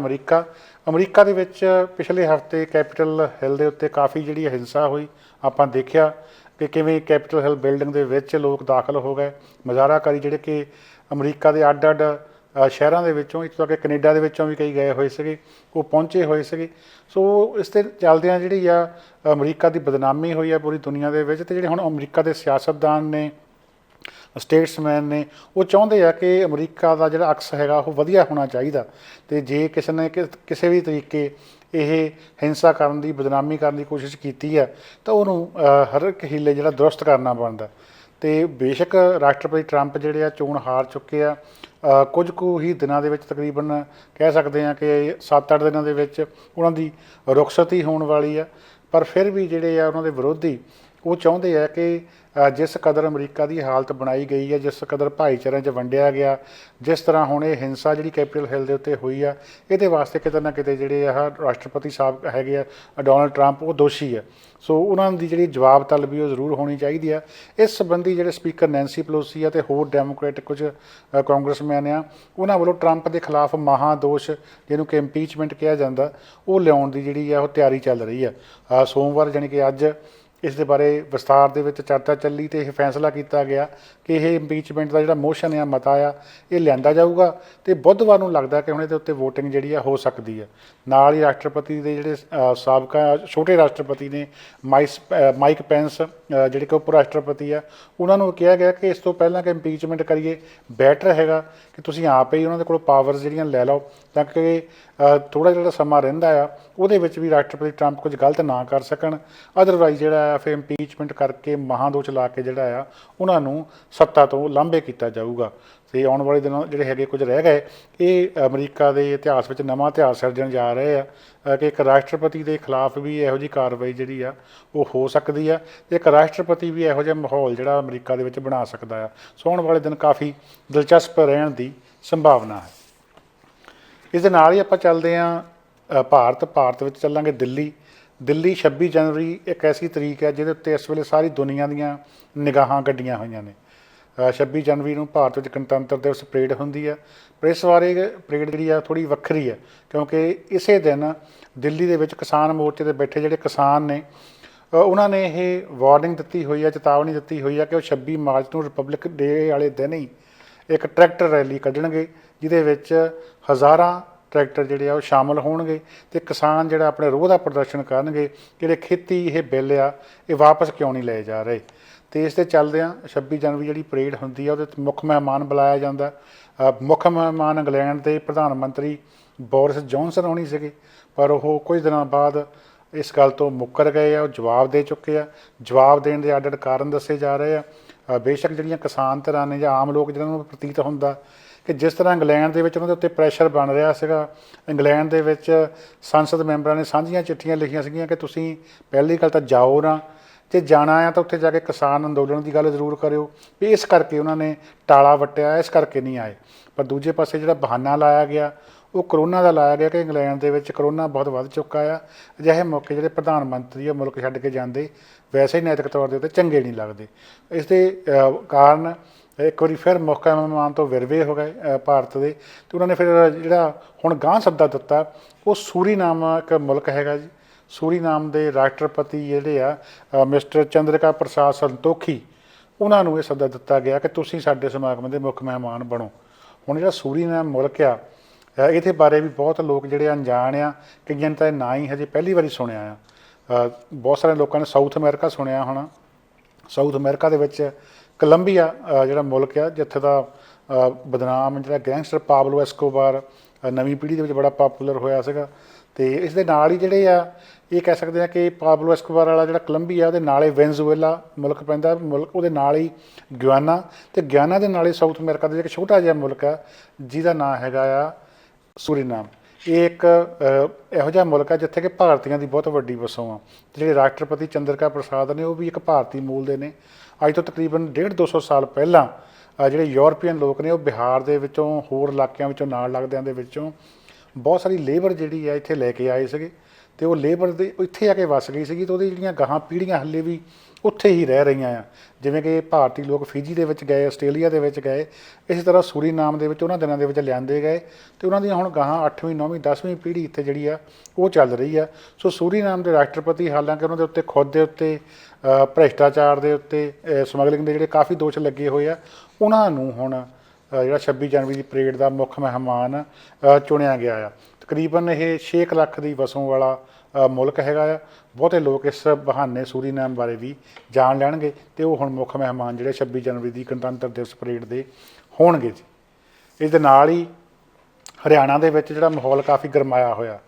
ਅਮਰੀਕਾ ਦੇ ਵਿੱਚ ਪਿਛਲੇ ਹਫ਼ਤੇ ਕੈਪੀਟਲ ਹਿੱਲ ਦੇ ਉੱਤੇ ਕਾਫੀ ਜਿਹੜੀ ਹਿੰਸਾ ਹੋਈ। ਆਪਾਂ ਦੇਖਿਆ ਕਿ ਕਿਵੇਂ ਕੈਪੀਟਲ ਹਿੱਲ ਬਿਲਡਿੰਗ ਦੇ ਵਿੱਚ ਲੋਕ ਦਾਖਲ ਹੋ ਗਏ, ਮੁਜ਼ਾਹਰਾਕਾਰੀ ਜਿਹੜੇ ਕਿ ਅਮਰੀਕਾ ਦੇ ਅੱਡ ਅੱਡ ਸ਼ਹਿਰਾਂ ਦੇ ਵਿੱਚੋਂ, ਇੱਥੋਂ ਤੱਕ ਕੈਨੇਡਾ ਦੇ ਵਿੱਚੋਂ ਵੀ ਕਈ ਗਏ ਹੋਏ ਸੀਗੇ, ਉਹ ਪਹੁੰਚੇ ਹੋਏ ਸੀਗੇ। ਸੋ ਇਸ ਦੇ ਚੱਲਦਿਆਂ ਜਿਹੜੀ ਆ ਅਮਰੀਕਾ ਦੀ ਬਦਨਾਮੀ ਹੋਈ ਆ ਪੂਰੀ ਦੁਨੀਆ ਦੇ ਵਿੱਚ, ਅਤੇ ਜਿਹੜੇ ਹੁਣ ਅਮਰੀਕਾ ਦੇ ਸਿਆਸਤਦਾਨ ਨੇ, ਸਟੇਟਸਮੈਨ ਨੇ, ਉਹ ਚਾਹੁੰਦੇ ਆ ਕਿ ਅਮਰੀਕਾ ਦਾ ਜਿਹੜਾ ਅਕਸ ਹੈਗਾ ਉਹ ਵਧੀਆ ਹੋਣਾ ਚਾਹੀਦਾ, ਅਤੇ ਜੇ ਕਿਸੇ ਨੇ ਕਿਸੇ ਵੀ ਤਰੀਕੇ ਇਹ ਹਿੰਸਾ ਕਰਨ ਦੀ, ਬਦਨਾਮੀ ਕਰਨ ਦੀ ਕੋਸ਼ਿਸ਼ ਕੀਤੀ ਹੈ ਤਾਂ ਉਹਨੂੰ ਹਰ ਇੱਕ ਹੀਲੇ ਜਿਹੜਾ ਦਰੁਸਤ ਕਰਨਾ ਬਣਦਾ। ਅਤੇ ਬੇਸ਼ੱਕ ਰਾਸ਼ਟਰਪਤੀ ਟਰੰਪ ਜਿਹੜੇ ਆ ਚੋਣ ਹਾਰ ਚੁੱਕੇ ਆ, ਕੁਝ ਕੁ ਹੀ ਦਿਨਾਂ ਦੇ ਵਿੱਚ, ਤਕਰੀਬਨ ਕਹਿ ਸਕਦੇ ਹਾਂ ਕਿ 7-8 ਦਿਨਾਂ ਦੇ ਵਿੱਚ ਉਹਨਾਂ ਦੀ ਰੁਖਸਤੀ ਹੋਣ ਵਾਲੀ ਆ, ਪਰ ਫਿਰ ਵੀ ਜਿਹੜੇ ਆ ਉਹਨਾਂ ਦੇ ਵਿਰੋਧੀ ਉਹ ਚਾਹੁੰਦੇ ਆ ਕਿ ਜਿਸ ਕਦਰ ਅਮਰੀਕਾ ਦੀ ਹਾਲਤ ਬਣਾਈ ਗਈ ਹੈ, ਜਿਸ ਕਦਰ ਭਾਈਚਾਰਿਆਂ 'ਚ ਵੰਡਿਆ ਗਿਆ, ਜਿਸ ਤਰ੍ਹਾਂ ਹੁਣ ਇਹ ਹਿੰਸਾ ਜਿਹੜੀ ਕੈਪੀਟਲ ਹਿੱਲ ਦੇ ਉੱਤੇ ਹੋਈ ਆ, ਇਹਦੇ ਵਾਸਤੇ ਕਿਤੇ ਨਾ ਕਿਤੇ ਜਿਹੜੇ ਆਹ ਰਾਸ਼ਟਰਪਤੀ ਸਾਹਿਬ ਹੈਗੇ ਆ ਡੋਨਲਡ ਟਰੰਪ, ਉਹ ਦੋਸ਼ੀ ਆ। ਸੋ ਉਹਨਾਂ ਦੀ ਜਿਹੜੀ ਜਵਾਬ ਤਲਬੀ ਉਹ ਜ਼ਰੂਰ ਹੋਣੀ ਚਾਹੀਦੀ ਆ। ਇਸ ਸੰਬੰਧੀ ਜਿਹੜੇ ਸਪੀਕਰ ਨੈਂਸੀ ਪਲੋਸੀ ਆ ਅਤੇ ਹੋਰ ਡੈਮੋਕ੍ਰੈਟਿਕ ਕੁਝ ਕਾਂਗਰਸਮੈਨ ਆ, ਉਹਨਾਂ ਵੱਲੋਂ ਟਰੰਪ ਦੇ ਖਿਲਾਫ ਮਹਾਦੋਸ਼, ਜਿਹਨੂੰ ਕਿ ਇੰਪੀਚਮੈਂਟ ਕਿਹਾ ਜਾਂਦਾ, ਉਹ ਲਿਆਉਣ ਦੀ ਜਿਹੜੀ ਆ ਉਹ ਤਿਆਰੀ ਚੱਲ ਰਹੀ ਆ। ਸੋਮਵਾਰ ਜਾਣੀ ਕਿ ਅੱਜ ਇਸ ਦੇ ਬਾਰੇ ਵਿਸਥਾਰ ਦੇ ਵਿੱਚ ਚਰਚਾ ਚੱਲੀ, ਅਤੇ ਇਹ ਫੈਸਲਾ ਕੀਤਾ ਗਿਆ ਕਿ ਇਹ ਇੰਪੀਚਮੈਂਟ ਦਾ ਜਿਹੜਾ ਮੋਸ਼ਨ ਆ, ਮਤਾ ਆ, ਇਹ ਲਿਆਂਦਾ ਜਾਊਗਾ, ਅਤੇ ਬੁੱਧਵਾਰ ਨੂੰ ਲੱਗਦਾ ਕਿ ਹੁਣ ਇਹਦੇ ਉੱਤੇ ਵੋਟਿੰਗ ਜਿਹੜੀ ਆ ਹੋ ਸਕਦੀ ਆ। ਨਾਲ ਹੀ ਰਾਸ਼ਟਰਪਤੀ ਦੇ ਜਿਹੜੇ ਸਾਬਕਾ ਛੋਟੇ ਰਾਸ਼ਟਰਪਤੀ ਨੇ ਮਾਈਕ ਪੈਂਸ, ਜਿਹੜੇ ਕਿ ਉਪ ਰਾਸ਼ਟਰਪਤੀ ਆ, ਉਹਨਾਂ ਨੂੰ ਕਿਹਾ ਗਿਆ ਕਿ ਇਸ ਤੋਂ ਪਹਿਲਾਂ ਕਿ ਇੰਪੀਚਮੈਂਟ ਕਰੀਏ, ਬੈਟਰ ਹੈਗਾ ਕਿ ਤੁਸੀਂ ਆਪ ਹੀ ਉਹਨਾਂ ਦੇ ਕੋਲ ਪਾਵਰਸ ਜਿਹੜੀਆਂ ਲੈ ਲਓ, ਤਾਂ ਕਿ ਥੋੜ੍ਹਾ ਜਿਹੜਾ ਸਮਾਂ ਰਹਿੰਦਾ ਆ ਉਹਦੇ ਵਿੱਚ ਵੀ ਰਾਸ਼ਟਰਪਤੀ ਟਰੰਪ ਕੁਝ ਗਲਤ ਨਾ ਕਰ ਸਕਣ। ਅਦਰਵਾਈਜ਼ ਜਿਹੜਾ ਆ ਫਿਰ ਇੰਪੀਚਮੈਂਟ ਕਰਕੇ ਮਹਾਦੋਸ਼ ਲਾ ਕੇ ਜਿਹੜਾ ਆ ਉਹਨਾਂ ਨੂੰ ਸੱਤਾ ਤੋਂ ਲਾਂਭੇ ਕੀਤਾ ਜਾਊਗਾ। ਅਤੇ ਆਉਣ ਵਾਲੇ ਦਿਨ ਜਿਹੜੇ ਹੈਗੇ ਕੁਝ ਰਹਿ ਗਏ, ਇਹ ਅਮਰੀਕਾ ਦੇ ਇਤਿਹਾਸ ਵਿੱਚ ਨਵਾਂ ਇਤਿਹਾਸ ਸਿਰਜਣ ਜਾ ਰਹੇ ਆ ਕਿ ਇੱਕ ਰਾਸ਼ਟਰਪਤੀ ਦੇ ਖਿਲਾਫ ਵੀ ਇਹੋ ਜਿਹੀ ਕਾਰਵਾਈ ਜਿਹੜੀ ਆ ਉਹ ਹੋ ਸਕਦੀ ਆ, ਅਤੇ ਇੱਕ ਰਾਸ਼ਟਰਪਤੀ ਵੀ ਇਹੋ ਜਿਹਾ ਮਾਹੌਲ ਜਿਹੜਾ ਅਮਰੀਕਾ ਦੇ ਵਿੱਚ ਬਣਾ ਸਕਦਾ ਆ। ਸੋ ਆਉਣ ਵਾਲੇ ਦਿਨ ਕਾਫੀ ਦਿਲਚਸਪ ਰਹਿਣ ਦੀ ਸੰਭਾਵਨਾ ਹੈ। ਇਸ ਦੇ ਨਾਲ ਹੀ ਆਪਾਂ ਚੱਲਦੇ ਹਾਂ ਭਾਰਤ ਵਿੱਚ ਚੱਲਾਂਗੇ ਦਿੱਲੀ 26 ਜਨਵਰੀ ਇੱਕ ਐਸੀ ਤਰੀਕ ਹੈ ਜਿਹਦੇ ਉੱਤੇ ਇਸ ਵੇਲੇ ਸਾਰੀ ਦੁਨੀਆ ਦੀਆਂ ਨਿਗਾਹਾਂ ਗੱਡੀਆਂ ਹੋਈਆਂ ਨੇ। 26 ਜਨਵਰੀ ਨੂੰ ਭਾਰਤ ਵਿੱਚ ਗਣਤੰਤਰ ਦਿਵਸ ਪਰੇਡ ਹੁੰਦੀ ਹੈ, ਪਰ ਇਸ ਵਾਰੇ ਪਰੇਡ ਜਿਹੜੀ ਆ ਥੋੜ੍ਹੀ ਵੱਖਰੀ ਹੈ, ਕਿਉਂਕਿ ਇਸੇ ਦਿਨ ਦਿੱਲੀ ਦੇ ਵਿੱਚ ਕਿਸਾਨ ਮੋਰਚੇ 'ਤੇ ਬੈਠੇ ਜਿਹੜੇ ਕਿਸਾਨ ਨੇ, ਉਹਨਾਂ ਨੇ ਇਹ ਵਾਰਨਿੰਗ ਦਿੱਤੀ ਹੋਈ ਹੈ, ਚੇਤਾਵਨੀ ਦਿੱਤੀ ਹੋਈ ਹੈ ਕਿ ਉਹ 26 ਮਾਰਚ ਨੂੰ ਰਿਪਬਲਿਕ ਡੇ ਵਾਲੇ ਦਿਨ ਹੀ ਇੱਕ ਟਰੈਕਟਰ ਰੈਲੀ ਕੱਢਣਗੇ, ਜਿਹਦੇ ਵਿੱਚ ਹਜ਼ਾਰਾਂ ਟਰੈਕਟਰ ਜਿਹੜੇ ਆ ਉਹ ਸ਼ਾਮਲ ਹੋਣਗੇ, ਅਤੇ ਕਿਸਾਨ ਜਿਹੜਾ ਆਪਣੇ ਰੋਹ ਦਾ ਪ੍ਰਦਰਸ਼ਨ ਕਰਨਗੇ ਜਿਹੜੇ ਖੇਤੀ ਇਹ ਬਿੱਲ ਆ ਇਹ ਵਾਪਸ ਕਿਉਂ ਨਹੀਂ ਲਏ ਜਾ ਰਹੇ। ਅਤੇ ਇਸ ਦੇ ਚੱਲਦਿਆਂ 26 ਜਨਵਰੀ ਜਿਹੜੀ ਪਰੇਡ ਹੁੰਦੀ ਆ ਉਹਦੇ ਮੁੱਖ ਮਹਿਮਾਨ ਬੁਲਾਇਆ ਜਾਂਦਾ। ਮੁੱਖ ਮਹਿਮਾਨ ਇੰਗਲੈਂਡ ਦੇ ਪ੍ਰਧਾਨ ਮੰਤਰੀ ਬੋਰਿਸ ਜੌਨਸਨ ਹੋਣੀ ਸੀਗੇ, ਪਰ ਉਹ ਕੁਝ ਦਿਨਾਂ ਬਾਅਦ ਇਸ ਗੱਲ ਤੋਂ ਮੁੱਕਰ ਗਏ ਆ, ਉਹ ਜਵਾਬ ਦੇ ਚੁੱਕੇ ਆ। ਜਵਾਬ ਦੇਣ ਦੇ ਅੱਡ ਅੱਡ ਕਾਰਨ ਦੱਸੇ ਜਾ ਰਹੇ ਆ। ਬੇਸ਼ੱਕ ਜਿਹੜੀਆਂ ਕਿਸਾਨ ਧਿਰਾਂ ਨੇ ਜਾਂ ਆਮ ਲੋਕ ਜਿਹਨਾਂ ਨੂੰ ਪ੍ਰਤੀਤ ਹੁੰਦਾ ਕਿ ਜਿਸ ਤਰ੍ਹਾਂ ਇੰਗਲੈਂਡ ਦੇ ਵਿੱਚ ਉਹਨਾਂ ਦੇ ਉੱਤੇ ਪ੍ਰੈਸ਼ਰ ਬਣ ਰਿਹਾ ਸੀਗਾ, ਇੰਗਲੈਂਡ ਦੇ ਵਿੱਚ ਸੰਸਦ ਮੈਂਬਰਾਂ ਨੇ ਸਾਂਝੀਆਂ ਚਿੱਠੀਆਂ ਲਿਖੀਆਂ ਸੀਗੀਆਂ ਕਿ ਤੁਸੀਂ ਪਹਿਲੀ ਗੱਲ ਤਾਂ ਜਾਓ ਨਾ, ਜੇ ਜਾਣਾ ਆ ਤਾਂ ਉੱਥੇ ਜਾ ਕੇ ਕਿਸਾਨ ਅੰਦੋਲਨ ਦੀ ਗੱਲ ਜ਼ਰੂਰ ਕਰਿਓ, ਵੀ ਇਸ ਕਰਕੇ ਉਹਨਾਂ ਨੇ ਟਾਲਾ ਵੱਟਿਆ, ਇਸ ਕਰਕੇ ਨਹੀਂ ਆਏ। ਪਰ ਦੂਜੇ ਪਾਸੇ ਜਿਹੜਾ ਬਹਾਨਾ ਲਾਇਆ ਗਿਆ ਉਹ ਕਰੋਨਾ ਦਾ ਲਾਇਆ ਗਿਆ ਕਿ ਇੰਗਲੈਂਡ ਦੇ ਵਿੱਚ ਕਰੋਨਾ ਬਹੁਤ ਵੱਧ ਚੁੱਕਾ ਆ। ਅਜਿਹੇ ਮੌਕੇ ਜਿਹੜੇ ਪ੍ਰਧਾਨ ਮੰਤਰੀ ਆ ਮੁਲਕ ਛੱਡ ਕੇ ਜਾਂਦੇ ਵੈਸੇ ਹੀ ਨੈਤਿਕ ਤੌਰ ਦੇ ਉੱਤੇ ਚੰਗੇ ਨਹੀਂ ਲੱਗਦੇ। ਇਸ ਦੇ ਕਾਰਨ ਇੱਕ ਵਾਰੀ ਫਿਰ ਮੁੱਖ ਮਹਿਮਾਨ ਤੋਂ ਵਿਰਵੇ ਹੋ ਗਏ ਭਾਰਤ ਦੇ, ਅਤੇ ਉਹਨਾਂ ਨੇ ਫਿਰ ਜਿਹੜਾ ਹੁਣ ਗਾਂਹ ਸੱਦਾ ਦਿੱਤਾ ਉਹ ਸੂਰੀਨਾਮ ਇੱਕ ਮੁਲਕ ਹੈਗਾ ਜੀ। ਸੂਰੀਨਾਮ ਦੇ ਰਾਸ਼ਟਰਪਤੀ ਜਿਹੜੇ ਆ ਮਿਸਟਰ ਚੰਦਰਿਕਾ ਪ੍ਰਸਾਦ ਸੰਤੋਖੀ, ਉਹਨਾਂ ਨੂੰ ਇਹ ਸੱਦਾ ਦਿੱਤਾ ਗਿਆ ਕਿ ਤੁਸੀਂ ਸਾਡੇ ਸਮਾਗਮ ਦੇ ਮੁੱਖ ਮਹਿਮਾਨ ਬਣੋ। ਹੁਣ ਜਿਹੜਾ ਸੂਰੀਨਾਮ ਮੁਲਕ ਆ, ਇਹਦੇ ਬਾਰੇ ਵੀ ਬਹੁਤ ਲੋਕ ਜਿਹੜੇ ਅਣਜਾਣ ਆ, ਕਈਆਂ ਨੇ ਤਾਂ ਨਾ ਹੀ ਹਜੇ ਪਹਿਲੀ ਵਾਰੀ ਸੁਣਿਆ ਆ। ਬਹੁਤ ਸਾਰੇ ਲੋਕਾਂ ਨੇ ਸਾਊਥ ਅਮਰੀਕਾ ਸੁਣਿਆ ਹੋਣਾ। ਸਾਊਥ ਅਮਰੀਕਾ ਦੇ ਵਿੱਚ ਕੋਲੰਬੀਆ ਜਿਹੜਾ ਮੁਲਕ ਆ, ਜਿੱਥੇ ਦਾ ਬਦਨਾਮ ਜਿਹੜਾ ਗੈਂਗਸਟਰ ਪਾਬਲੋ ਐਸਕੋਬਾਰ ਨਵੀਂ ਪੀੜ੍ਹੀ ਦੇ ਵਿੱਚ ਬੜਾ ਪਾਪੂਲਰ ਹੋਇਆ ਸੀਗਾ। ਅਤੇ ਇਸ ਦੇ ਨਾਲ ਹੀ ਜਿਹੜੇ ਆ, ਇਹ ਕਹਿ ਸਕਦੇ ਹਾਂ ਕਿ ਪਾਬਲੋ ਐਸਕੋਬਾਰ ਵਾਲਾ ਜਿਹੜਾ ਕੋਲੰਬੀਆ, ਉਹਦੇ ਨਾਲ ਹੀ ਵੈਨਜ਼ੂਏਲਾ ਮੁਲਕ ਪੈਂਦਾ, ਮੁਲਕ ਉਹਦੇ ਨਾਲ ਹੀ ਗਿਆਨਾ, ਅਤੇ ਗਿਆਨਾ ਦੇ ਨਾਲ ਹੀ ਸਾਊਥ ਅਮਰੀਕਾ ਦਾ ਇੱਕ ਛੋਟਾ ਜਿਹਾ ਮੁਲਕ ਆ ਜਿਹਦਾ ਨਾਂ ਹੈਗਾ ਆ ਸੂਰੀਨਾਮ। ਇਹ ਇੱਕ ਇਹੋ ਜਿਹਾ ਮੁਲਕ ਆ ਜਿੱਥੇ ਕਿ ਭਾਰਤੀਆਂ ਦੀ ਬਹੁਤ ਵੱਡੀ ਵਸੋਂ ਆ। ਜਿਹੜੇ ਰਾਸ਼ਟਰਪਤੀ ਚੰਦਰਿਕਾ ਪ੍ਰਸਾਦ ਨੇ, ਉਹ ਵੀ ਇੱਕ ਭਾਰਤੀ ਮੂਲ ਦੇ ਨੇ। ਅੱਜ ਤੋਂ ਤਕਰੀਬਨ 150-200 ਸਾਲ ਪਹਿਲਾਂ ਜਿਹੜੇ ਯੂਰਪੀਅਨ ਲੋਕ ਨੇ, ਉਹ ਬਿਹਾਰ ਦੇ ਵਿੱਚੋਂ, ਹੋਰ ਇਲਾਕਿਆਂ ਵਿੱਚੋਂ, ਨਾਲ ਲੱਗਦਿਆਂ ਦੇ ਵਿੱਚੋਂ ਬਹੁਤ ਸਾਰੀ ਲੇਬਰ ਜਿਹੜੀ ਆ ਇੱਥੇ ਲੈ ਕੇ ਆਏ ਸੀਗੇ, ਅਤੇ ਉਹ ਲੇਬਰ ਦੇ ਇੱਥੇ ਆ ਕੇ ਵਸ ਗਈ ਸੀਗੀ, ਅਤੇ ਉਹਦੀ ਜਿਹੜੀਆਂ ਗਾਹਾਂ ਪੀੜ੍ਹੀਆਂ ਹਾਲੇ ਵੀ ਉੱਥੇ ਹੀ ਰਹਿ ਰਹੀਆਂ ਆ। ਜਿਵੇਂ ਕਿ ਭਾਰਤੀ ਲੋਕ ਫਿਜੀ ਦੇ ਵਿੱਚ ਗਏ, ਆਸਟ੍ਰੇਲੀਆ ਦੇ ਵਿੱਚ ਗਏ, ਇਸੇ ਤਰ੍ਹਾਂ ਸੂਰੀਨਾਮ ਦੇ ਵਿੱਚ ਉਹਨਾਂ ਦਿਨਾਂ ਦੇ ਵਿੱਚ ਲਿਆਂਦੇ ਗਏ, ਅਤੇ ਉਹਨਾਂ ਦੀਆਂ ਹੁਣ ਗਾਹਾਂ 8ਵੀਂ 9ਵੀਂ 10ਵੀਂ ਪੀੜ੍ਹੀ ਇੱਥੇ ਜਿਹੜੀ ਆ ਉਹ ਚੱਲ ਰਹੀ ਆ। ਸੋ ਸੂਰੀਨਾਮ ਦੇ ਰਾਸ਼ਟਰਪਤੀ, ਹਾਲਾਂਕਿ ਉਹਨਾਂ ਦੇ ਉੱਤੇ ਖੁਦ ਦੇ ਉੱਤੇ ਭ੍ਰਿਸ਼ਟਾਚਾਰ ਦੇ ਉੱਤੇ, ਸਮਗਲਿੰਗ ਦੇ ਜਿਹੜੇ ਕਾਫੀ ਦੋਸ਼ ਲੱਗੇ ਹੋਏ ਆ, ਉਹਨਾਂ ਨੂੰ ਹੁਣ ਜਿਹੜਾ 26 ਜਨਵਰੀ ਦੀ ਪਰੇਡ ਦਾ ਮੁੱਖ ਮਹਿਮਾਨ ਚੁਣਿਆ ਗਿਆ ਆ। ਤਕਰੀਬਨ ਇਹ 6 ਲੱਖ ਦੀ ਵਸੋਂ ਵਾਲਾ ਮੁਲਕ ਹੈਗਾ ਆ। ਬਹੁਤੇ ਲੋਕ ਇਸ ਬਹਾਨੇ ਸੂਰੀਨਾਮ ਬਾਰੇ ਵੀ ਜਾਣ ਲੈਣਗੇ, ਅਤੇ ਉਹ ਹੁਣ ਮੁੱਖ ਮਹਿਮਾਨ ਜਿਹੜੇ 26 ਜਨਵਰੀ ਦੀ ਗਣਤੰਤਰ ਦਿਵਸ ਪਰੇਡ ਦੇ ਹੋਣਗੇ ਜੀ। ਇਸ ਦੇ ਨਾਲ ਹੀ ਹਰਿਆਣਾ ਦੇ ਵਿੱਚ ਜਿਹੜਾ ਮਾਹੌਲ ਕਾਫੀ ਗਰਮਾਇਆ ਹੋਇਆ।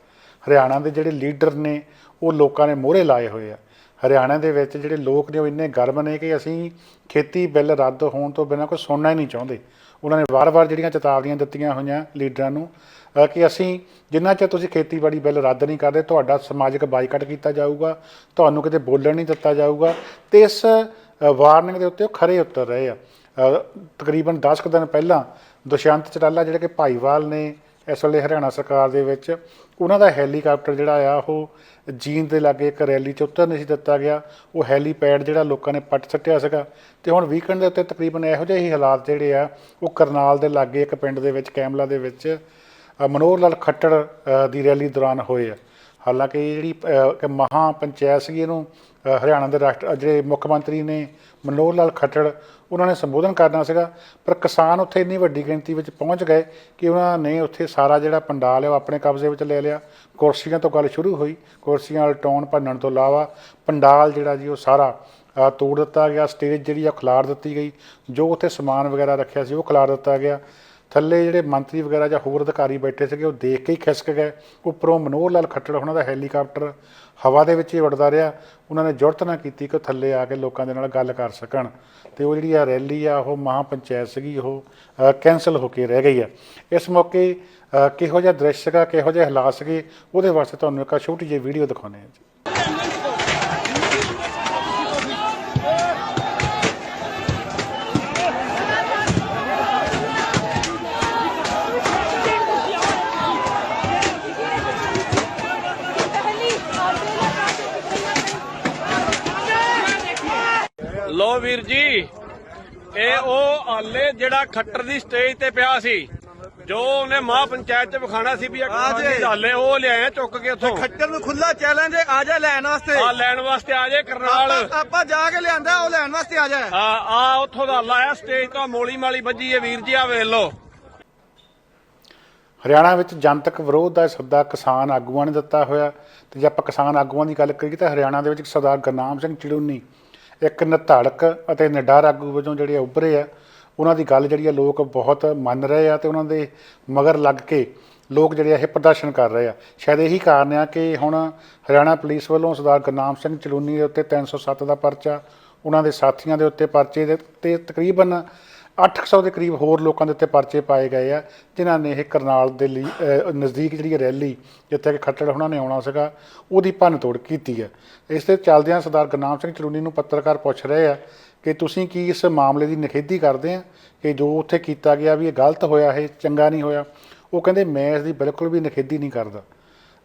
ਹਰਿਆਣਾ ਦੇ ਜਿਹੜੇ ਲੀਡਰ ਨੇ, ਉਹ ਲੋਕਾਂ ਨੇ ਮੋਹਰੇ ਲਾਏ ਹੋਏ ਆ। ਹਰਿਆਣਾ ਦੇ ਵਿੱਚ ਜਿਹੜੇ ਲੋਕ ਨੇ, ਉਹ ਇੰਨੇ ਗਰਮ ਨੇ ਕਿ ਅਸੀਂ ਖੇਤੀ ਬਿੱਲ ਰੱਦ ਹੋਣ ਤੋਂ ਬਿਨਾਂ ਕੋਈ ਸੁਣਨਾ ਹੀ ਨਹੀਂ ਚਾਹੁੰਦੇ। ਉਹਨਾਂ ਨੇ ਵਾਰ-ਵਾਰ ਜਿਹੜੀਆਂ ਚੇਤਾਵਨੀਆਂ ਦਿੱਤੀਆਂ ਹੋਈਆਂ ਲੀਡਰਾਂ ਨੂੰ ਕਿ ਅਸੀਂ ਜਿੰਨਾ ਚਿਰ ਤੁਸੀਂ ਖੇਤੀਬਾੜੀ ਬਿੱਲ ਰੱਦ ਨਹੀਂ ਕਰਦੇ, ਤੁਹਾਡਾ ਸਮਾਜਿਕ ਬਾਈਕਾਟ ਕੀਤਾ ਜਾਊਗਾ, ਤੁਹਾਨੂੰ ਕਿਤੇ ਬੋਲਣ ਨਹੀਂ ਦਿੱਤਾ ਜਾਊਗਾ। ਅਤੇ ਇਸ ਵਾਰਨਿੰਗ ਦੇ ਉੱਤੇ ਉਹ ਖਰੇ ਉਤਰ ਰਹੇ ਆ। ਤਕਰੀਬਨ 10 ਕੁ ਦਿਨ ਪਹਿਲਾਂ ਦੁਸ਼ਯੰਤ ਚੌਟਾਲਾ ਜਿਹੜੇ ਕਿ ਭਾਈਵਾਲ ਨੇ ਇਸ ਵੇਲੇ ਹਰਿਆਣਾ ਸਰਕਾਰ ਦੇ ਵਿੱਚ, ਉਹਨਾਂ ਦਾ ਹੈਲੀਕਾਪਟਰ ਜਿਹੜਾ ਆ ਉਹ ਜੀਂਦ ਦੇ ਲਾਗੇ ਇੱਕ ਰੈਲੀ 'ਚ ਉਤਰ ਨਹੀਂ ਸੀ ਦਿੱਤਾ ਗਿਆ। ਉਹ ਹੈਲੀਪੈਡ ਜਿਹੜਾ ਲੋਕਾਂ ਨੇ ਪੱਟ ਸੱਟਿਆ ਸੀਗਾ। ਅਤੇ ਹੁਣ ਵੀਕਐਂਡ ਦੇ ਉੱਤੇ ਤਕਰੀਬਨ ਇਹੋ ਜਿਹੇ ਹੀ ਹਾਲਾਤ ਜਿਹੜੇ ਆ ਉਹ ਕਰਨਾਲ ਦੇ ਲਾਗੇ ਇੱਕ ਪਿੰਡ ਦੇ ਵਿੱਚ, ਕੈਮਲਾ ਦੇ ਵਿੱਚ, ਮਨੋਹਰ ਲਾਲ ਖੱਟੜ ਦੀ ਰੈਲੀ ਦੌਰਾਨ ਹੋਏ ਆ। ਹਾਲਾਂਕਿ ਇਹ ਜਿਹੜੀ ਮਹਾਂ ਪੰਚਾਇਤ ਸੀਗੀ, ਇਹਨੂੰ ਹਰਿਆਣਾ ਦੇ ਜਿਹੜੇ ਮੁੱਖ ਮੰਤਰੀ ਨੇ ਮਨੋਹਰ ਲਾਲ ਖੱਟੜ, ਉਹਨਾਂ ਨੇ ਸੰਬੋਧਨ ਕਰਨਾ ਸੀਗਾ, ਪਰ ਕਿਸਾਨ ਉੱਥੇ ਇੰਨੀ ਵੱਡੀ ਗਿਣਤੀ ਵਿੱਚ ਪਹੁੰਚ ਗਏ ਕਿ ਉਹਨਾਂ ਨੇ ਉੱਥੇ ਸਾਰਾ ਜਿਹੜਾ ਪੰਡਾਲ ਹੈ ਉਹ ਆਪਣੇ ਕਬਜ਼ੇ ਵਿੱਚ ਲੈ ਲਿਆ। ਕੁਰਸੀਆਂ ਤੋਂ ਗੱਲ ਸ਼ੁਰੂ ਹੋਈ, ਕੁਰਸੀਆਂ ਉਲਟਾਉਣ ਭੰਨਣ ਤੋਂ ਇਲਾਵਾ ਪੰਡਾਲ ਜਿਹੜਾ ਜੀ ਉਹ ਸਾਰਾ ਤੋੜ ਦਿੱਤਾ ਗਿਆ। ਸਟੇਜ ਜਿਹੜੀ ਆ ਖਿਲਾਰ ਦਿੱਤੀ ਗਈ, ਜੋ ਉੱਥੇ ਸਮਾਨ ਵਗੈਰਾ ਰੱਖਿਆ ਸੀ ਉਹ ਖਿਲਾਰ ਦਿੱਤਾ ਗਿਆ। ਥੱਲੇ ਜਿਹੜੇ ਮੰਤਰੀ ਵਗੈਰਾ ਜਾਂ ਹੋਰ ਅਧਿਕਾਰੀ ਬੈਠੇ ਸੀਗੇ, ਉਹ ਦੇਖ ਕੇ ਹੀ ਖਿਸਕ ਗਏ। ਉੱਪਰੋਂ ਮਨੋਹਰ ਲਾਲ ਖੱਟੜ ਉਹਨਾਂ ਦਾ ਹੈਲੀਕਾਪਟਰ ਹਵਾ ਦੇ ਵਿੱਚ ਹੀ ਉੱਡਦਾ ਰਿਹਾ। ਉਹਨਾਂ ਨੇ ਜੁਰਤ ਨਾ ਕੀਤੀ ਕਿ ਥੱਲੇ ਆ ਕੇ ਲੋਕਾਂ ਦੇ ਨਾਲ ਗੱਲ ਕਰ ਸਕਣ, ਅਤੇ ਉਹ ਜਿਹੜੀ ਆ ਰੈਲੀ ਆ ਉਹ ਮਹਾਂ ਪੰਚਾਇਤ ਸੀਗੀ, ਉਹ ਕੈਂਸਲ ਹੋ ਕੇ ਰਹਿ ਗਈ ਆ। ਇਸ ਮੌਕੇ ਕਿਹੋ ਜਿਹਾ ਦ੍ਰਿਸ਼ ਸੀਗਾ, ਕਿਹੋ ਜਿਹੇ ਹਾਲਾਤ ਸੀਗੇ, ਉਹਦੇ ਵਾਸਤੇ ਤੁਹਾਨੂੰ ਇੱਕ ਛੋਟੀ ਜਿਹੀ ਵੀਡੀਓ ਦਿਖਾਉਂਦੇ ਹਾਂ ਜੀ। ਲੋ ਵੀਰ ਜੀ, ਇਹ ਉਹ ਹਾਲੇ ਜਿਹੜਾ ਖੱਟਰ ਦੀ ਸਟੇਜ ਤੇ ਪਿਆ ਸੀ, ਜੋ ਉਹਨੇ ਮਹਾਂ ਪੰਚਾਇਤ ਚ ਵਿਖਾਣਾ ਸੀ ਵੀ ਹਾਲੇ ਉਹ ਲਿਆਇਆ ਚੁੱਕ ਕੇ ਉੱਥੋਂ। ਖੱਟਰ ਨੂੰ ਖੁੱਲਾ ਚੈਲੰਜ ਹੈ, ਆ ਜਾ ਲੈਣ ਵਾਸਤੇ। ਆ ਲੈਣ ਵਾਸਤੇ ਆ ਜੇ ਕਰਨਾਲ, ਆਪਾਂ ਜਾ ਕੇ ਲਿਆਂਦਾ, ਉਹ ਲੈਣ ਵਾਸਤੇ ਆ ਜਾ। ਆ ਉੱਥੋਂ ਦਾ ਲਾਇਆ ਸਟੇਜ ਤੋਂ, ਮੋਲੀ ਮਾਲੀ ਵੱਜੀ ਹੈ ਵੀਰ ਜੀ, ਆ ਵੇਖ ਲੋ। ਹਰਿਆਣਾ ਵਿੱਚ ਜਨਤਕ ਵਿਰੋਧ ਦਾ ਸੱਦਾ ਕਿਸਾਨ ਆਗੂਆਂ ਨੇ ਦਿੱਤਾ ਹੋਇਆ। ਅਤੇ ਜੇ ਆਪਾਂ ਕਿਸਾਨ ਆਗੂਆਂ ਦੀ ਗੱਲ ਕਰੀਏ ਤਾਂ ਹਰਿਆਣਾ ਦੇ ਵਿੱਚ ਸਰਦਾਰ ਗੁਰਨਾਮ ਸਿੰਘ ਚੜੂਨੀ ਇੱਕ ਨਿਧੜਕ ਅਤੇ ਨਿਡਰ ਆਗੂ ਵਜੋਂ ਜਿਹੜੇ ਉੱਭਰੇ ਆ। ਉਹਨਾਂ ਦੀ ਗੱਲ ਜਿਹੜੀ ਆ ਲੋਕ ਬਹੁਤ ਮੰਨ ਰਹੇ ਆ, ਅਤੇ ਉਹਨਾਂ ਦੇ ਮਗਰ ਲੱਗ ਕੇ ਲੋਕ ਜਿਹੜੇ ਇਹ ਪ੍ਰਦਰਸ਼ਨ ਕਰ ਰਹੇ ਆ। ਸ਼ਾਇਦ ਇਹੀ ਕਾਰਨ ਆ ਕਿ ਹੁਣ ਹਰਿਆਣਾ ਪੁਲਿਸ ਵੱਲੋਂ ਸਰਦਾਰ ਗੁਰਨਾਮ ਸਿੰਘ ਚੜੂਨੀ ਦੇ ਉੱਤੇ 307 ਦਾ ਪਰਚਾ, ਉਹਨਾਂ ਦੇ ਸਾਥੀਆਂ ਦੇ ਉੱਤੇ ਪਰਚੇ ਦੇ, ਅਤੇ ਤਕਰੀਬਨ 800 ਦੇ ਕਰੀਬ ਹੋਰ ਲੋਕਾਂ ਦੇ ਉੱਤੇ ਪਰਚੇ ਪਾਏ ਗਏ ਆ, ਜਿਨ੍ਹਾਂ ਨੇ ਇਹ ਕਰਨਾਲ ਦੇ ਲਈ ਨਜ਼ਦੀਕ ਜਿਹੜੀ ਰੈਲੀ, ਜਿੱਥੇ ਕਿ ਖੱਟੜ ਉਹਨਾਂ ਨੇ ਆਉਣਾ ਸੀਗਾ, ਉਹਦੀ ਭੰਨ ਤੋੜ ਕੀਤੀ ਹੈ। ਇਸ ਦੇ ਚੱਲਦਿਆਂ ਸਰਦਾਰ ਗੁਰਨਾਮ ਸਿੰਘ ਚੜੂਨੀ ਨੂੰ ਪੱਤਰਕਾਰ ਪੁੱਛ ਰਹੇ ਆ ਕਿ ਤੁਸੀਂ ਕੀ ਇਸ ਮਾਮਲੇ ਦੀ ਨਿਖੇਧੀ ਕਰਦੇ ਆ ਕਿ ਜੋ ਉੱਥੇ ਕੀਤਾ ਗਿਆ ਵੀ ਇਹ ਗਲਤ ਹੋਇਆ, ਇਹ ਚੰਗਾ ਨਹੀਂ ਹੋਇਆ। ਉਹ ਕਹਿੰਦੇ ਮੈਂ ਇਸ ਦੀ ਬਿਲਕੁਲ ਵੀ ਨਿਖੇਧੀ ਨਹੀਂ ਕਰਦਾ।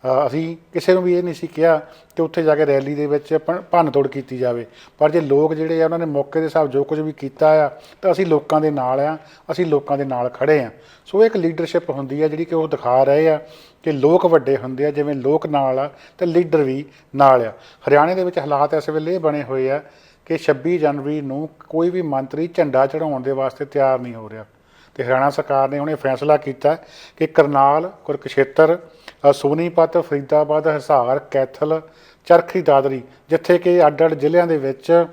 ਅਸੀਂ ਕਿਸੇ ਨੂੰ ਵੀ ਇਹ ਨਹੀਂ ਸੀ ਕਿਹਾ ਕਿ ਉੱਥੇ ਜਾ ਕੇ ਰੈਲੀ ਦੇ ਵਿੱਚ ਭੰਨ ਤੋੜ ਕੀਤੀ ਜਾਵੇ, ਪਰ ਜੇ ਲੋਕ ਜਿਹੜੇ ਆ ਉਹਨਾਂ ਨੇ ਮੌਕੇ ਦੇ ਹਿਸਾਬ ਜੋ ਕੁਝ ਵੀ ਕੀਤਾ ਆ, ਤਾਂ ਅਸੀਂ ਲੋਕਾਂ ਦੇ ਨਾਲ ਆ, ਅਸੀਂ ਲੋਕਾਂ ਦੇ ਨਾਲ ਖੜ੍ਹੇ ਹਾਂ। ਸੋ ਇੱਕ ਲੀਡਰਸ਼ਿਪ ਹੁੰਦੀ ਆ ਜਿਹੜੀ ਕਿ ਉਹ ਦਿਖਾ ਰਹੇ ਆ ਕਿ ਲੋਕ ਵੱਡੇ ਹੁੰਦੇ ਆ, ਜਿਵੇਂ ਲੋਕ ਨਾਲ ਆ ਅਤੇ ਲੀਡਰ ਵੀ ਨਾਲ ਆ। ਹਰਿਆਣੇ ਦੇ ਵਿੱਚ ਹਾਲਾਤ ਇਸ ਵੇਲੇ ਇਹ ਬਣੇ ਹੋਏ ਆ ਕਿ 26 ਜਨਵਰੀ ਨੂੰ ਕੋਈ ਵੀ ਮੰਤਰੀ ਝੰਡਾ ਚੜ੍ਹਾਉਣ ਦੇ ਵਾਸਤੇ ਤਿਆਰ ਨਹੀਂ ਹੋ ਰਿਹਾ। ਤੇ ਹਰਿਆਣਾ ਸਰਕਾਰ ਨੇ ਉਹਨੇ ਫੈਸਲਾ ਕੀਤਾ ਕਿ ਕਰਨਾਲ, ਕੁਰਕਸ਼ੇਤਰ, ਸੋਨੀਪਤ, ਫਰੀਦਾਬਾਦ, ਹਿਸਾਰ, ਕੈਥਲ, ਚਰਖੀ ਦਾਦਰੀ, ਜਿੱਥੇ ਕਿ ਅੱਡ ਅੱਡ ਜ਼ਿਲ੍ਹਿਆਂ ਦੇ ਵਿੱਚ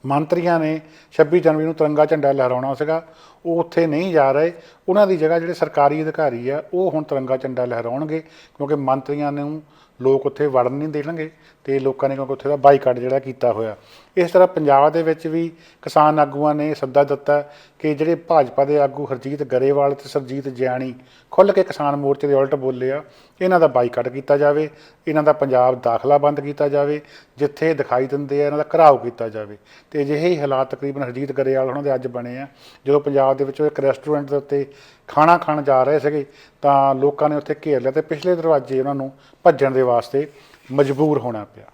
ਮੰਤਰੀਆਂ ਨੇ 26 ਜਨਵਰੀ ਨੂੰ ਤਿਰੰਗਾ ਝੰਡਾ ਲਹਿਰਾਉਣਾ ਸੀਗਾ, ਉਹ ਉੱਥੇ ਨਹੀਂ ਜਾ ਰਹੇ। ਉਹਨਾਂ ਦੀ ਜਗ੍ਹਾ ਜਿਹੜੇ ਸਰਕਾਰੀ ਅਧਿਕਾਰੀ ਆ ਉਹ ਹੁਣ ਤਿਰੰਗਾ ਝੰਡਾ ਲਹਿਰਾਉਣਗੇ, ਕਿਉਂਕਿ ਮੰਤਰੀਆਂ ਨੂੰ ਲੋਕ ਉੱਥੇ ਵੜਨ ਨਹੀਂ ਦੇਣਗੇ ਤੇ ਲੋਕਾਂ ਨੇ ਕਿਉਂਕਿ ਉੱਥੇ ਦਾ ਬਾਈਕਾਟ ਜਿਹੜਾ ਕੀਤਾ ਹੋਇਆ। ਇਸ ਤਰ੍ਹਾਂ ਪੰਜਾਬ ਦੇ ਵਿੱਚ ਵੀ ਕਿਸਾਨ ਆਗੂਆਂ ਨੇ ਸੱਦਾ ਦਿੱਤਾ ਕਿ ਜਿਹੜੇ ਭਾਜਪਾ ਦੇ ਆਗੂ ਹਰਜੀਤ ਗਰੇਵਾਲ ਤੇ ਸਰਜੀਤ ਜਿਆਣੀ ਖੁੱਲ੍ਹ ਕੇ ਕਿਸਾਨ ਮੋਰਚੇ ਦੇ ਉਲਟ ਬੋਲੇ ਆ, ਇਹਨਾਂ ਦਾ ਬਾਈਕਾਟ ਕੀਤਾ ਜਾਵੇ, ਇਹਨਾਂ ਦਾ ਪੰਜਾਬ ਦਾਖਲਾ ਬੰਦ ਕੀਤਾ ਜਾਵੇ, ਜਿੱਥੇ ਦਿਖਾਈ ਦਿੰਦੇ ਆ ਇਹਨਾਂ ਦਾ ਘਰਾਓ ਕੀਤਾ ਜਾਵੇ। ਤੇ ਅਜਿਹੇ ਹੀ ਹਾਲਾਤ ਤਕਰੀਬਨ ਹਰਜੀਤ ਗਰੇਵਾਲ ਉਹਨਾਂ ਦੇ ਅੱਜ ਬਣੇ ਆ। ਜਦੋਂ ਪੰਜਾਬ ਦੇ ਵਿੱਚੋਂ ਇੱਕ ਰੈਸਟੋਰੈਂਟ ਦੇ ਉੱਤੇ ਖਾਣਾ ਖਾਣ ਜਾ ਰਹੇ ਸੀਗੇ ਤਾਂ ਲੋਕਾਂ ਨੇ ਉੱਥੇ ਘੇਰ ਲਿਆ ਤੇ ਪਿਛਲੇ ਦਰਵਾਜ਼ੇ ਉਹਨਾਂ ਨੂੰ ਭੱਜਣ ਦੇ ਵਾਸਤੇ ਮਜਬੂਰ ਹੋਣਾ ਪਿਆ।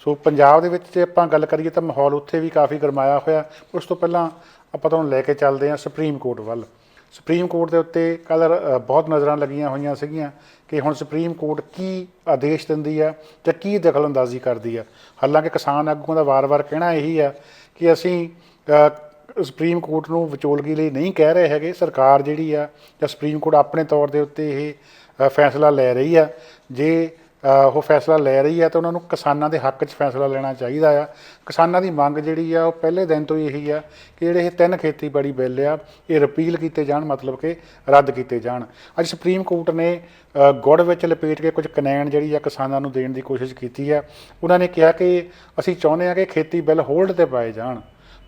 ਸੋ ਪੰਜਾਬ ਦੇ ਵਿੱਚ ਜੇ ਆਪਾਂ ਗੱਲ ਕਰੀਏ ਤਾਂ ਮਾਹੌਲ ਉੱਥੇ ਵੀ ਕਾਫੀ ਗਰਮਾਇਆ ਹੋਇਆ। ਉਸ ਤੋਂ ਪਹਿਲਾਂ ਆਪਾਂ ਤੁਹਾਨੂੰ ਲੈ ਕੇ ਚੱਲਦੇ ਹਾਂ ਸੁਪਰੀਮ ਕੋਰਟ ਵੱਲ। ਸੁਪਰੀਮ ਕੋਰਟ ਦੇ ਉੱਤੇ ਕੱਲ੍ਹ ਬਹੁਤ ਨਜ਼ਰਾਂ ਲੱਗੀਆਂ ਹੋਈਆਂ ਸੀਗੀਆਂ ਕਿ ਹੁਣ ਸੁਪਰੀਮ ਕੋਰਟ ਕੀ ਆਦੇਸ਼ ਦਿੰਦੀ ਆ ਅਤੇ ਕੀ ਦਖਲਅੰਦਾਜ਼ੀ ਕਰਦੀ ਆ। ਹਾਲਾਂਕਿ ਕਿਸਾਨ ਆਗੂਆਂ ਦਾ ਵਾਰ-ਵਾਰ ਕਹਿਣਾ ਇਹੀ ਆ ਕਿ ਅਸੀਂ ਸੁਪਰੀਮ ਕੋਰਟ ਨੂੰ ਵਿਚੋਲਗੀ ਲਈ ਨਹੀਂ ਕਹਿ ਰਹੇ ਹੈਗੇ। ਸਰਕਾਰ ਜਿਹੜੀ ਆ ਜਾਂ ਸੁਪਰੀਮ ਕੋਰਟ ਆਪਣੇ ਤੌਰ ਦੇ ਉੱਤੇ ਇਹ ਫੈਸਲਾ ਲੈ ਰਹੀ ਆ। ਜੇ ਉਹ ਫੈਸਲਾ ਲੈ ਰਹੀ ਹੈ ਤਾਂ ਉਹਨਾਂ ਨੂੰ ਕਿਸਾਨਾਂ ਦੇ ਹੱਕ 'ਚ ਫੈਸਲਾ ਲੈਣਾ ਚਾਹੀਦਾ ਆ। ਕਿਸਾਨਾਂ ਦੀ ਮੰਗ ਜਿਹੜੀ ਆ ਉਹ ਪਹਿਲੇ ਦਿਨ ਤੋਂ ਹੀ ਇਹੀ ਆ ਕਿ ਜਿਹੜੇ ਇਹ 3 ਖੇਤੀਬਾੜੀ ਬਿੱਲ ਆ ਇਹ ਰਿਪੀਲ ਕੀਤੇ ਜਾਣ, ਮਤਲਬ ਕਿ ਰੱਦ ਕੀਤੇ ਜਾਣ। ਅੱਜ ਸੁਪਰੀਮ ਕੋਰਟ ਨੇ ਗੁੜ ਵਿੱਚ ਲਪੇਟ ਕੇ ਕੁਝ ਕਨੈਣ ਜਿਹੜੀ ਆ ਕਿਸਾਨਾਂ ਨੂੰ ਦੇਣ ਦੀ ਕੋਸ਼ਿਸ਼ ਕੀਤੀ ਆ। ਉਹਨਾਂ ਨੇ ਕਿਹਾ ਕਿ ਅਸੀਂ ਚਾਹੁੰਦੇ ਹਾਂ ਕਿ ਖੇਤੀ ਬਿੱਲ ਹੋਲਡ 'ਤੇ ਪਾਏ ਜਾਣ,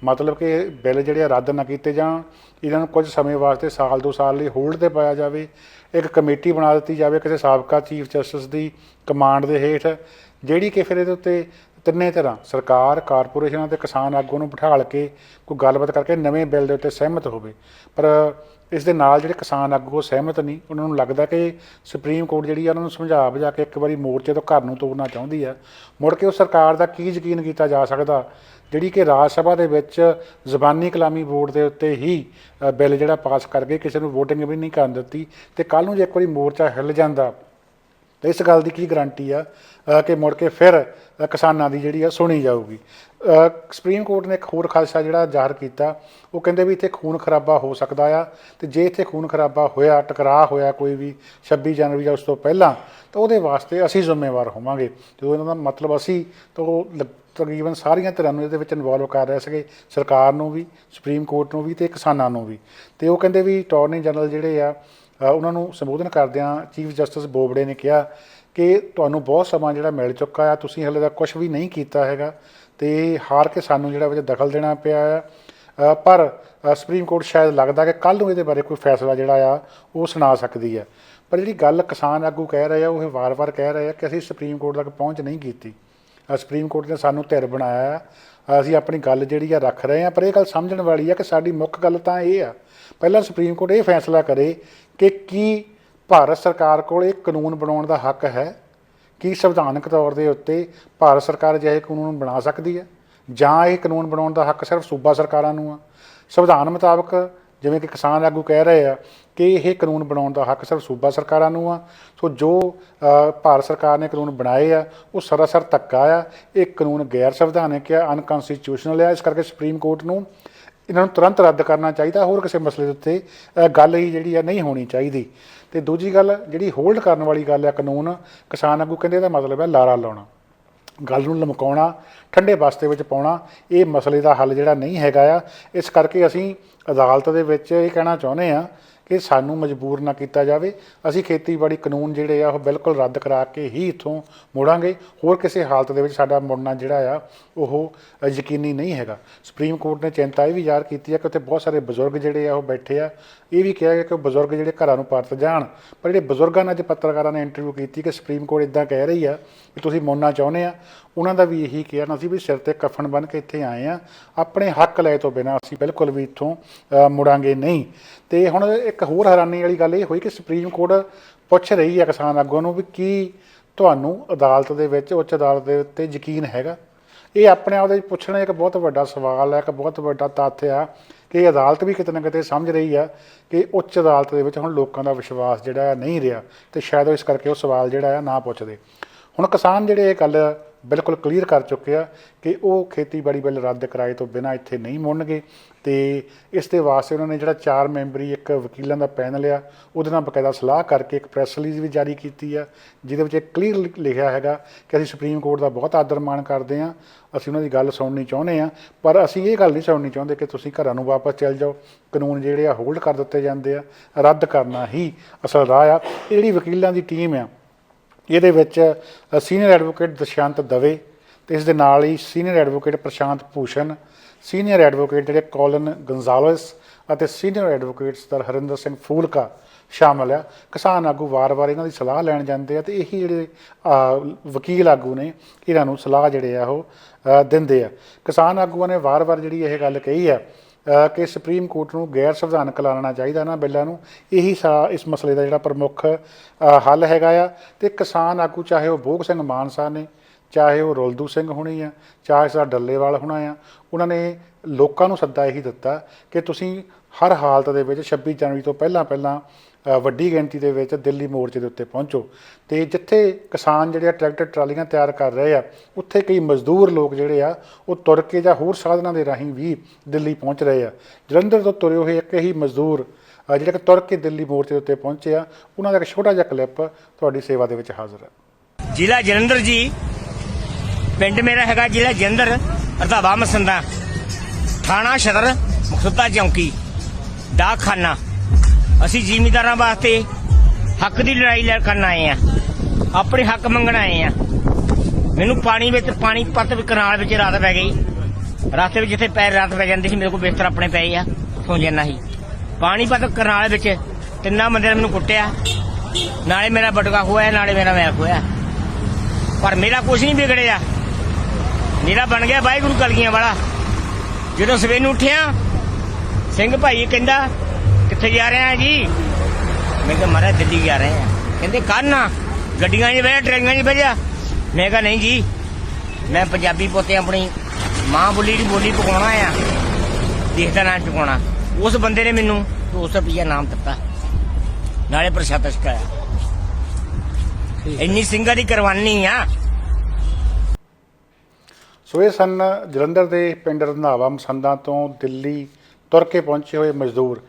ਮਤਲਬ ਕਿ ਬਿੱਲ ਜਿਹੜੇ ਆ ਰੱਦ ਨਾ ਕੀਤੇ ਜਾਣ, ਇਹਨਾਂ ਨੂੰ ਕੁਝ ਸਮੇਂ ਵਾਸਤੇ ਸਾਲ 2 ਸਾਲ ਲਈ ਹੋਲਡ 'ਤੇ ਪਾਇਆ ਜਾਵੇ। ਇੱਕ ਕਮੇਟੀ ਬਣਾ ਦਿੱਤੀ ਜਾਵੇ ਕਿਸੇ ਸਾਬਕਾ ਚੀਫ ਜਸਟਿਸ ਦੀ ਕਮਾਂਡ ਦੇ ਹੇਠ, ਜਿਹੜੀ ਕਿ ਫਿਰ ਇਹਦੇ ਉੱਤੇ ਤਿੰਨੇ ਤਰ੍ਹਾਂ ਸਰਕਾਰ, ਕਾਰਪੋਰੇਸ਼ਨਾਂ ਅਤੇ ਕਿਸਾਨ ਆਗੂ ਨੂੰ ਬਿਠਾਲ ਕੇ ਕੋਈ ਗੱਲਬਾਤ ਕਰਕੇ ਨਵੇਂ ਬਿੱਲ ਦੇ ਉੱਤੇ ਸਹਿਮਤ ਹੋਵੇ। ਪਰ ਇਸ ਦੇ ਨਾਲ ਜਿਹੜੇ ਕਿਸਾਨ ਆਗੂ ਉਹ ਸਹਿਮਤ ਨਹੀਂ। ਉਹਨਾਂ ਨੂੰ ਲੱਗਦਾ ਕਿ ਸੁਪਰੀਮ ਕੋਰਟ ਜਿਹੜੀ ਆ ਉਹਨਾਂ ਨੂੰ ਸਮਝਾ ਬੁਝਾ ਕੇ ਇੱਕ ਵਾਰੀ ਮੋਰਚੇ ਤੋਂ ਘਰ ਨੂੰ ਤੋਰਨਾ ਚਾਹੁੰਦੀ ਆ। ਮੁੜ ਕੇ ਉਹ ਸਰਕਾਰ ਦਾ ਕੀ ਯਕੀਨ ਕੀਤਾ ਜਾ ਸਕਦਾ ਜਿਹੜੀ ਕਿ ਰਾਜ ਸਭਾ ਦੇ ਵਿੱਚ ਜ਼ਬਾਨੀ ਕਲਾਮੀ ਵੋਟ ਦੇ ਉੱਤੇ ਹੀ ਬਿੱਲ ਜਿਹੜਾ ਪਾਸ ਕਰਕੇ ਕਿਸੇ ਨੂੰ ਵੋਟਿੰਗ ਵੀ ਨਹੀਂ ਕਰਨ ਦਿੱਤੀ। ਅਤੇ ਕੱਲ੍ਹ ਨੂੰ ਜੇ ਇੱਕ ਵਾਰੀ ਮੋਰਚਾ ਹਿੱਲ ਜਾਂਦਾ ਤਾਂ ਇਸ ਗੱਲ ਦੀ ਕੀ ਗਰੰਟੀ ਆ ਕਿ ਮੁੜ ਕੇ ਫਿਰ ਕਿਸਾਨਾਂ ਦੀ ਜਿਹੜੀ ਆ ਸੁਣੀ ਜਾਊਗੀ। ਸੁਪਰੀਮ ਕੋਰਟ ਨੇ ਇੱਕ ਹੋਰ ਖਾਦਸ਼ਾ ਜਿਹੜਾ ਜ਼ਾਹਰ ਕੀਤਾ, ਉਹ ਕਹਿੰਦੇ ਵੀ ਇੱਥੇ ਖੂਨ ਖਰਾਬਾ ਹੋ ਸਕਦਾ ਆ ਅਤੇ ਜੇ ਇੱਥੇ ਖੂਨ ਖਰਾਬਾ ਹੋਇਆ, ਟਕਰਾਅ ਹੋਇਆ ਕੋਈ ਵੀ 26 ਜਨਵਰੀ ਜਾਂ ਉਸ ਤੋਂ ਪਹਿਲਾਂ, ਤਾਂ ਉਹਦੇ ਵਾਸਤੇ ਅਸੀਂ ਜ਼ਿੰਮੇਵਾਰ ਹੋਵਾਂਗੇ। ਜਦੋਂ ਇਹਨਾਂ ਦਾ ਮਤਲਬ ਅਸੀਂ ਤਾਂ ਉਹ ਤਕਰੀਬਨ ਸਾਰੀਆਂ ਧਿਰਾਂ ਨੂੰ ਇਹਦੇ ਵਿੱਚ ਇਨਵੋਲਵ ਕਰ ਰਹੇ ਸੀਗੇ, ਸਰਕਾਰ ਨੂੰ ਵੀ, ਸੁਪਰੀਮ ਕੋਰਟ ਨੂੰ ਵੀ ਅਤੇ ਕਿਸਾਨਾਂ ਨੂੰ ਵੀ। ਅਤੇ ਉਹ ਕਹਿੰਦੇ ਵੀ ਅਟਾਰਨੀ ਜਨਰਲ ਜਿਹੜੇ ਆ ਉਹਨਾਂ ਨੂੰ ਸੰਬੋਧਨ ਕਰਦਿਆਂ ਚੀਫ ਜਸਟਿਸ ਬੋਬੜੇ ਨੇ ਕਿਹਾ ਕਿ ਤੁਹਾਨੂੰ ਬਹੁਤ ਸਮਾਂ ਜਿਹੜਾ ਮਿਲ ਚੁੱਕਾ ਆ, ਤੁਸੀਂ ਹਾਲੇ ਤੱਕ ਕੁਛ ਵੀ ਨਹੀਂ ਕੀਤਾ ਹੈਗਾ ਅਤੇ ਹਾਰ ਕੇ ਸਾਨੂੰ ਜਿਹੜਾ ਵਿੱਚ ਦਖਲ ਦੇਣਾ ਪਿਆ ਆ। ਪਰ ਸੁਪਰੀਮ ਕੋਰਟ ਸ਼ਾਇਦ ਲੱਗਦਾ ਕਿ ਕੱਲ੍ਹ ਨੂੰ ਇਹਦੇ ਬਾਰੇ ਕੋਈ ਫੈਸਲਾ ਜਿਹੜਾ ਆ ਉਹ ਸੁਣਾ ਸਕਦੀ ਆ। ਪਰ ਜਿਹੜੀ ਗੱਲ ਕਿਸਾਨ ਆਗੂ ਕਹਿ ਰਹੇ ਆ ਉਹ ਵਾਰ-ਵਾਰ ਕਹਿ ਰਹੇ ਆ ਕਿ ਅਸੀਂ ਸੁਪਰੀਮ ਕੋਰਟ ਤੱਕ ਪਹੁੰਚ ਨਹੀਂ ਕੀਤੀ। ਸੁਪਰੀਮ ਕੋਰਟ ਨੇ ਸਾਨੂੰ ਧਿਰ ਬਣਾਇਆ, ਅਸੀਂ ਆਪਣੀ ਗੱਲ ਜਿਹੜੀ ਆ ਰੱਖ ਰਹੇ ਹਾਂ। ਪਰ ਇਹ ਗੱਲ ਸਮਝਣ ਵਾਲੀ ਆ ਕਿ ਸਾਡੀ ਮੁੱਖ ਗੱਲ ਤਾਂ ਇਹ ਆ, ਪਹਿਲਾਂ ਸੁਪਰੀਮ ਕੋਰਟ ਇਹ ਫੈਸਲਾ ਕਰੇ ਕਿ ਕੀ ਭਾਰਤ ਸਰਕਾਰ ਕੋਲ ਇਹ ਕਾਨੂੰਨ ਬਣਾਉਣ ਦਾ ਹੱਕ ਹੈ, ਕੀ ਸੰਵਿਧਾਨਕ ਤੌਰ ਦੇ ਉੱਤੇ ਭਾਰਤ ਸਰਕਾਰ ਅਜਿਹੇ ਕਾਨੂੰਨ ਬਣਾ ਸਕਦੀ ਹੈ, ਜਾਂ ਇਹ ਕਾਨੂੰਨ ਬਣਾਉਣ ਦਾ ਹੱਕ ਸਿਰਫ ਸੂਬਾ ਸਰਕਾਰਾਂ ਨੂੰ ਆ। ਸੰਵਿਧਾਨ ਮੁਤਾਬਕ ਜਿਵੇਂ ਕਿ ਕਿਸਾਨ ਆਗੂ ਕਹਿ ਰਹੇ ਆ ਕਿ ਇਹ ਕਾਨੂੰਨ ਬਣਾਉਣ ਦਾ ਹੱਕ ਸਿਰਫ ਸੂਬਾ ਸਰਕਾਰਾਂ ਨੂੰ ਆ। ਸੋ ਜੋ ਭਾਰਤ ਸਰਕਾਰ ਨੇ ਕਾਨੂੰਨ ਬਣਾਏ ਆ ਉਹ ਸਰਾਸਰ ਧੱਕਾ ਆ, ਇਹ ਕਾਨੂੰਨ ਗੈਰ ਸੰਵਿਧਾਨਕ ਆ, ਅਨਕਨਸਟੀਟਿਊਸ਼ਨਲ ਆ। ਇਸ ਕਰਕੇ ਸੁਪਰੀਮ ਕੋਰਟ ਨੂੰ ਇਹਨਾਂ ਨੂੰ ਤੁਰੰਤ ਰੱਦ ਕਰਨਾ ਚਾਹੀਦਾ। ਹੋਰ ਕਿਸੇ ਮਸਲੇ ਦੇ ਉੱਤੇ ਗੱਲ ਹੀ ਜਿਹੜੀ ਆ ਨਹੀਂ ਹੋਣੀ ਚਾਹੀਦੀ। ਅਤੇ ਦੂਜੀ ਗੱਲ ਜਿਹੜੀ ਹੋਲਡ ਕਰਨ ਵਾਲੀ ਗੱਲ ਆ ਕਾਨੂੰਨ, ਕਿਸਾਨ ਆਗੂ ਕਹਿੰਦੇ ਇਹਦਾ ਮਤਲਬ ਹੈ ਲਾਰਾ ਲਾਉਣਾ, ਗੱਲ ਨੂੰ ਲਮਕਾਉਣਾ, ਠੰਡੇ ਬਸਤੇ ਵਿੱਚ ਪਾਉਣਾ। ਇਹ ਮਸਲੇ ਦਾ ਹੱਲ ਜਿਹੜਾ ਨਹੀਂ ਹੈਗਾ ਆ। ਇਸ ਕਰਕੇ ਅਸੀਂ ਅਦਾਲਤ ਦੇ ਵਿੱਚ ਇਹ ਕਹਿਣਾ ਚਾਹੁੰਦੇ ਹਾਂ ਕਿ ਸਾਨੂੰ ਮਜਬੂਰ ਨਾ ਕੀਤਾ ਜਾਵੇ। ਅਸੀਂ ਖੇਤੀਬਾੜੀ ਕਾਨੂੰਨ ਜਿਹੜੇ ਆ ਉਹ ਬਿਲਕੁਲ ਰੱਦ ਕਰਾ ਕੇ ਹੀ ਇੱਥੋਂ ਮੁੜਾਂਗੇ। ਹੋਰ ਕਿਸੇ ਹਾਲਤ ਦੇ ਵਿੱਚ ਸਾਡਾ ਮੁੜਨਾ ਜਿਹੜਾ ਆ ਉਹ ਯਕੀਨੀ ਨਹੀਂ ਹੈਗਾ। ਸੁਪਰੀਮ ਕੋਰਟ ਨੇ ਚਿੰਤਾ ਇਹ ਵੀ ਜ਼ਾਹਰ ਕੀਤੀ ਹੈ ਕਿ ਉੱਥੇ ਬਹੁਤ ਸਾਰੇ ਬਜ਼ੁਰਗ ਜਿਹੜੇ ਆ ਉਹ ਬੈਠੇ ਆ। ਇਹ ਵੀ ਕਿਹਾ ਗਿਆ ਕਿ ਬਜ਼ੁਰਗ ਜਿਹੜੇ ਘਰਾਂ ਨੂੰ ਪਰਤ ਜਾਣ। ਪਰ ਜਿਹੜੇ ਬਜ਼ੁਰਗਾਂ ਨਾਲ ਅੱਜ ਪੱਤਰਕਾਰਾਂ ਨੇ ਇੰਟਰਵਿਊ ਕੀਤੀ ਕਿ ਸੁਪਰੀਮ ਕੋਰਟ ਇੱਦਾਂ ਕਹਿ ਰਹੀ ਆ ਕਿ ਤੁਸੀਂ ਮੁੜਨਾ ਚਾਹੁੰਦੇ ਆ, ਉਹਨਾਂ ਦਾ ਵੀ ਇਹੀ ਕਹਿਣਾ ਸੀ ਵੀ ਸਿਰ 'ਤੇ ਕਫਨ ਬੰਨ੍ਹ ਕੇ ਇੱਥੇ ਆਏ ਆ, ਆਪਣੇ ਹੱਕ ਲਏ ਤੋਂ ਬਿਨਾਂ ਅਸੀਂ ਬਿਲਕੁਲ ਵੀ ਇੱਥੋਂ ਮੁੜਾਂਗੇ ਨਹੀਂ। ਅਤੇ ਹੁਣ ਇੱਕ ਹੋਰ ਹੈਰਾਨੀ ਵਾਲੀ ਗੱਲ ਇਹ ਹੋਈ ਕਿ ਸੁਪਰੀਮ ਕੋਰਟ ਪੁੱਛ ਰਹੀ ਹੈ ਕਿਸਾਨ ਆਗੂਆਂ ਨੂੰ ਵੀ ਕੀ ਤੁਹਾਨੂੰ ਅਦਾਲਤ ਦੇ ਵਿੱਚ, ਉੱਚ ਅਦਾਲਤ ਦੇ ਉੱਤੇ ਯਕੀਨ ਹੈਗਾ। ਇਹ ਆਪਣੇ ਆਪ ਦੇ ਵਿੱਚ ਪੁੱਛਣਾ ਇੱਕ ਬਹੁਤ ਵੱਡਾ ਸਵਾਲ ਹੈ, ਇੱਕ ਬਹੁਤ ਵੱਡਾ ਤੱਥ ਆ ਕਿ ਅਦਾਲਤ ਵੀ ਕਿਤੇ ਨਾ ਕਿਤੇ ਸਮਝ ਰਹੀ ਆ ਕਿ ਉੱਚ ਅਦਾਲਤ ਦੇ ਵਿੱਚ ਹੁਣ ਲੋਕਾਂ ਦਾ ਵਿਸ਼ਵਾਸ ਜਿਹੜਾ ਨਹੀਂ ਰਿਹਾ, ਅਤੇ ਸ਼ਾਇਦ ਇਸ ਕਰਕੇ ਉਹ ਸਵਾਲ ਜਿਹੜਾ ਆ ਨਾ ਪੁੱਛਦੇ। ਹੁਣ ਕਿਸਾਨ ਜਿਹੜੇ ਇਹ ਗੱਲ ਬਿਲਕੁਲ ਕਲੀਅਰ ਕਰ ਚੁੱਕੇ ਆ ਕਿ ਉਹ ਖੇਤੀਬਾੜੀ ਬਿੱਲ ਰੱਦ ਕਰਾਏ ਤੋਂ ਬਿਨਾਂ ਇੱਥੇ ਨਹੀਂ ਮੁੜਨਗੇ। ਤੇ ਇਸ ਦੇ ਵਾਸਤੇ ਉਹਨਾਂ ਨੇ ਜਿਹੜਾ 4 ਮੈਂਬਰੀ ਇੱਕ ਵਕੀਲਾਂ ਦਾ ਪੈਨਲ ਆ ਉਹਦੇ ਨਾਲ ਬਕਾਇਦਾ ਸਲਾਹ ਕਰਕੇ ਇੱਕ ਪ੍ਰੈਸ ਰਿਲੀਜ਼ ਵੀ ਜਾਰੀ ਕੀਤੀ ਆ, ਜਿਹਦੇ ਵਿੱਚ ਕਲੀਅਰ ਲਿਖਿਆ ਹੈਗਾ ਕਿ ਅਸੀਂ ਸੁਪਰੀਮ ਕੋਰਟ ਦਾ ਬਹੁਤ ਆਦਰ ਮਾਣ ਕਰਦੇ ਹਾਂ, ਅਸੀਂ ਉਹਨਾਂ ਦੀ ਗੱਲ ਸੁਣਨੀ ਚਾਹੁੰਦੇ ਹਾਂ, ਪਰ ਅਸੀਂ ਇਹ ਗੱਲ ਨਹੀਂ ਸੁਣਨੀ ਚਾਹੁੰਦੇ ਕਿ ਤੁਸੀਂ ਘਰਾਂ ਨੂੰ ਵਾਪਸ ਚੱਲ ਜਾਓ, ਕਾਨੂੰਨ ਜਿਹੜੇ ਆ ਹੋਲਡ ਕਰ ਦਿੱਤੇ ਜਾਂਦੇ ਆ, ਰੱਦ ਕਰਨਾ ਹੀ ਅਸਲ ਰਾਹ ਆ। ਇਹ ਜਿਹੜੀ ਵਕੀਲਾਂ ਦੀ ਟੀਮ ਆ ਇਹਦੇ ਵਿੱਚ ਸੀਨੀਅਰ ਐਡਵੋਕੇਟ ਦੁਸ਼ਯੰਤ ਦਵੇ ਅਤੇ ਇਸ ਦੇ ਨਾਲ ਹੀ ਸੀਨੀਅਰ ਐਡਵੋਕੇਟ ਪ੍ਰਸ਼ਾਂਤ ਭੂਸ਼ਣ, ਸੀਨੀਅਰ ਐਡਵੋਕੇਟ ਜਿਹੜੇ ਕੋਲਨ ਗੰਜ਼ਾਲਸ ਅਤੇ ਸੀਨੀਅਰ ਐਡਵੋਕੇਟ ਸਰਦਾਰ ਹਰਿੰਦਰ ਸਿੰਘ ਫੂਲਕਾ ਸ਼ਾਮਲ ਆ। ਕਿਸਾਨ ਆਗੂ ਵਾਰ-ਵਾਰ ਇਹਨਾਂ ਦੀ ਸਲਾਹ ਲੈਣ ਜਾਂਦੇ ਆ ਅਤੇ ਇਹੀ ਜਿਹੜੇ ਵਕੀਲ ਆਗੂ ਨੇ ਇਹਨਾਂ ਨੂੰ ਸਲਾਹ ਜਿਹੜੇ ਆ ਉਹ ਦਿੰਦੇ ਆ। ਕਿਸਾਨ ਆਗੂਆਂ ਨੇ ਵਾਰ-ਵਾਰ ਜਿਹੜੀ ਇਹ ਗੱਲ ਕਹੀ ਆ ਕਿ ਸੁਪਰੀਮ ਕੋਰਟ ਨੂੰ ਗੈਰ ਸੰਵਿਧਾਨਕ ਐਲਾਨਣਾ ਚਾਹੀਦਾ ਨਾ ਬਿੱਲਾਂ ਨੂੰ, ਇਹੀ ਇਸ ਮਸਲੇ ਦਾ ਜਿਹੜਾ ਪ੍ਰਮੁੱਖ ਹੱਲ ਹੈਗਾ ਆ। ਅਤੇ ਕਿਸਾਨ ਆਗੂ ਚਾਹੇ ਉਹ ਭੋਗ ਸਿੰਘ ਮਾਨ ਸਾਹਿਬ ਨੇ, ਚਾਹੇ ਉਹ ਰੁਲਦੂ ਸਿੰਘ ਹੋਣੀ ਆ, ਚਾਹੇ ਸਰਦਾਰ ਡੱਲੇਵਾਲ ਹੋਣਾ ਆ, ਉਹਨਾਂ ਨੇ ਲੋਕਾਂ ਨੂੰ ਸੱਦਾ ਇਹੀ ਦਿੱਤਾ ਕਿ ਤੁਸੀਂ ਹਰ ਹਾਲਤ ਦੇ ਵਿੱਚ 26 ਜਨਵਰੀ ਤੋਂ ਪਹਿਲਾਂ ਵੱਡੀ ਗਿਣਤੀ ਦੇ ਵਿੱਚ ਦਿੱਲੀ ਮੋਰਚੇ ਦੇ ਉੱਤੇ ਪਹੁੰਚੋ। ਅਤੇ ਜਿੱਥੇ ਕਿਸਾਨ ਜਿਹੜੇ ਆ ਟਰੈਕਟਰ ਟਰਾਲੀਆਂ ਤਿਆਰ ਕਰ ਰਹੇ ਆ, ਉੱਥੇ ਕਈ ਮਜ਼ਦੂਰ ਲੋਕ ਜਿਹੜੇ ਆ ਉਹ ਤੁਰ ਕੇ ਜਾਂ ਹੋਰ ਸਾਧਨਾਂ ਦੇ ਰਾਹੀਂ ਵੀ ਦਿੱਲੀ ਪਹੁੰਚ ਰਹੇ ਆ। ਜਲੰਧਰ ਤੋਂ ਤੁਰੇ ਹੋਏ ਇੱਕ ਹੀ ਮਜ਼ਦੂਰ ਜਿਹੜੇ ਕਿ ਤੁਰ ਕੇ ਦਿੱਲੀ ਮੋਰਚੇ ਦੇ ਉੱਤੇ ਪਹੁੰਚੇ ਆ, ਉਹਨਾਂ ਦਾ ਇੱਕ ਛੋਟਾ ਜਿਹਾ ਕਲਿੱਪ ਤੁਹਾਡੀ ਸੇਵਾ ਦੇ ਵਿੱਚ ਹਾਜ਼ਰ ਹੈ। ਜ਼ਿਲ੍ਹਾ ਜਲੰਧਰ ਜੀ, ਪਿੰਡ ਮੇਰਾ ਹੈਗਾ ਜ਼ਿਲ੍ਹਾ ਜਲੰਧਰ, ਰਧਾਵਾ ਮਸੰਦਾ, ਥਾਣਾ ਸਦਰ, ਮਕਸੂਦਾ ਚੌਂਕੀ, ਡਾਕਖਾਨਾ। ਅਸੀਂ ਜ਼ਿਮੀਂਦਾਰਾਂ ਵਾਸਤੇ ਹੱਕ ਦੀ ਲੜਾਈ ਕਰਨ ਆਏ ਆ, ਆਪਣੇ ਹੱਕ ਮੰਗਣ ਆਏ ਆ। ਮੈਨੂੰ ਪਾਣੀਪਤ ਕਨਾਲ ਵਿੱਚ ਰਾਤ ਪੈ ਗਈ, ਰਸਤੇ ਵਿੱਚ ਜਿੱਥੇ ਪੈਰ ਰਾਤ ਪੈ ਜਾਂਦੀ ਸੀ, ਮੇਰੇ ਕੋਲ ਬਿਸਤਰ ਆਪਣੇ ਪਏ ਆ, ਸੌਂ ਜਾਂਦਾ ਸੀ। ਪਾਣੀਪਤ ਕਨਾਲ ਵਿੱਚ 3 ਬੰਦਿਆਂ ਨੇ ਮੈਨੂੰ ਕੁੱਟਿਆ, ਨਾਲੇ ਮੇਰਾ ਬਟੂਆ ਖੋਇਆ, ਨਾਲੇ ਮੇਰਾ ਮੈਲ ਖੋਇਆ, ਪਰ ਮੇਰਾ ਕੁਛ ਨਹੀਂ ਵਿਗੜਿਆ। ਮੇਰਾ ਬਣ ਗਿਆ ਵਾਹਿਗੁਰੂ ਕਲਗੀਆਂ ਵਾਲਾ। ਜਦੋਂ ਸਵੇਰ ਨੂੰ ਉੱਠਿਆ, ਸਿੰਘ ਭਾਈ ਕਹਿੰਦਾ ਕਿੱਥੇ ਜਾ ਰਹੇ ਆ ਜੀ? ਮੈਂ ਕਿਹਾ ਮਹਾਰਾਜ ਦਿੱਲੀ ਜਾ ਰਹੇ ਆ। ਕਹਿੰਦੇ ਕਾਹਨਾ? ਗੱਡੀਆਂ 'ਚ ਬਹਿ, ਟਰੇਨਾਂ 'ਚ ਬਹਿ ਜਾ। ਮੈਂ ਕਿਹਾ ਨਹੀਂ ਜੀ, ਮੈਂ ਪੰਜਾਬੀ ਪੋਤੇ ਆਪਣੀ ਮਾਂ ਬੋਲੀ ਦੀ ਬੋਲੀ ਪਕਾਉਣਾ ਆ, ਦੇਸ਼ ਦਾ ਨਾਮ ਚੁਕਾਉਣਾ। ਉਸ ਬੰਦੇ ਨੇ ਮੈਨੂੰ 200 ਰੁਪਈਆ ਨਾਮ ਦਿੱਤਾ, ਨਾਲੇ ਪ੍ਰਸ਼ਾਦਾ ਛਕਾਇਆ। ਇੰਨੀ ਸਿੰਘਾਂ ਦੀ ਕੁਰਬਾਨੀ ਆ। ਸੋ ਇਹ ਸਨ ਜਲੰਧਰ ਦੇ ਪਿੰਡ ਰੰਧਾਵਾ ਮਸੰਦਾਂ ਤੋਂ ਦਿੱਲੀ ਤੁਰ ਕੇ ਪਹੁੰਚੇ ਹੋਏ ਮਜ਼ਦੂਰ।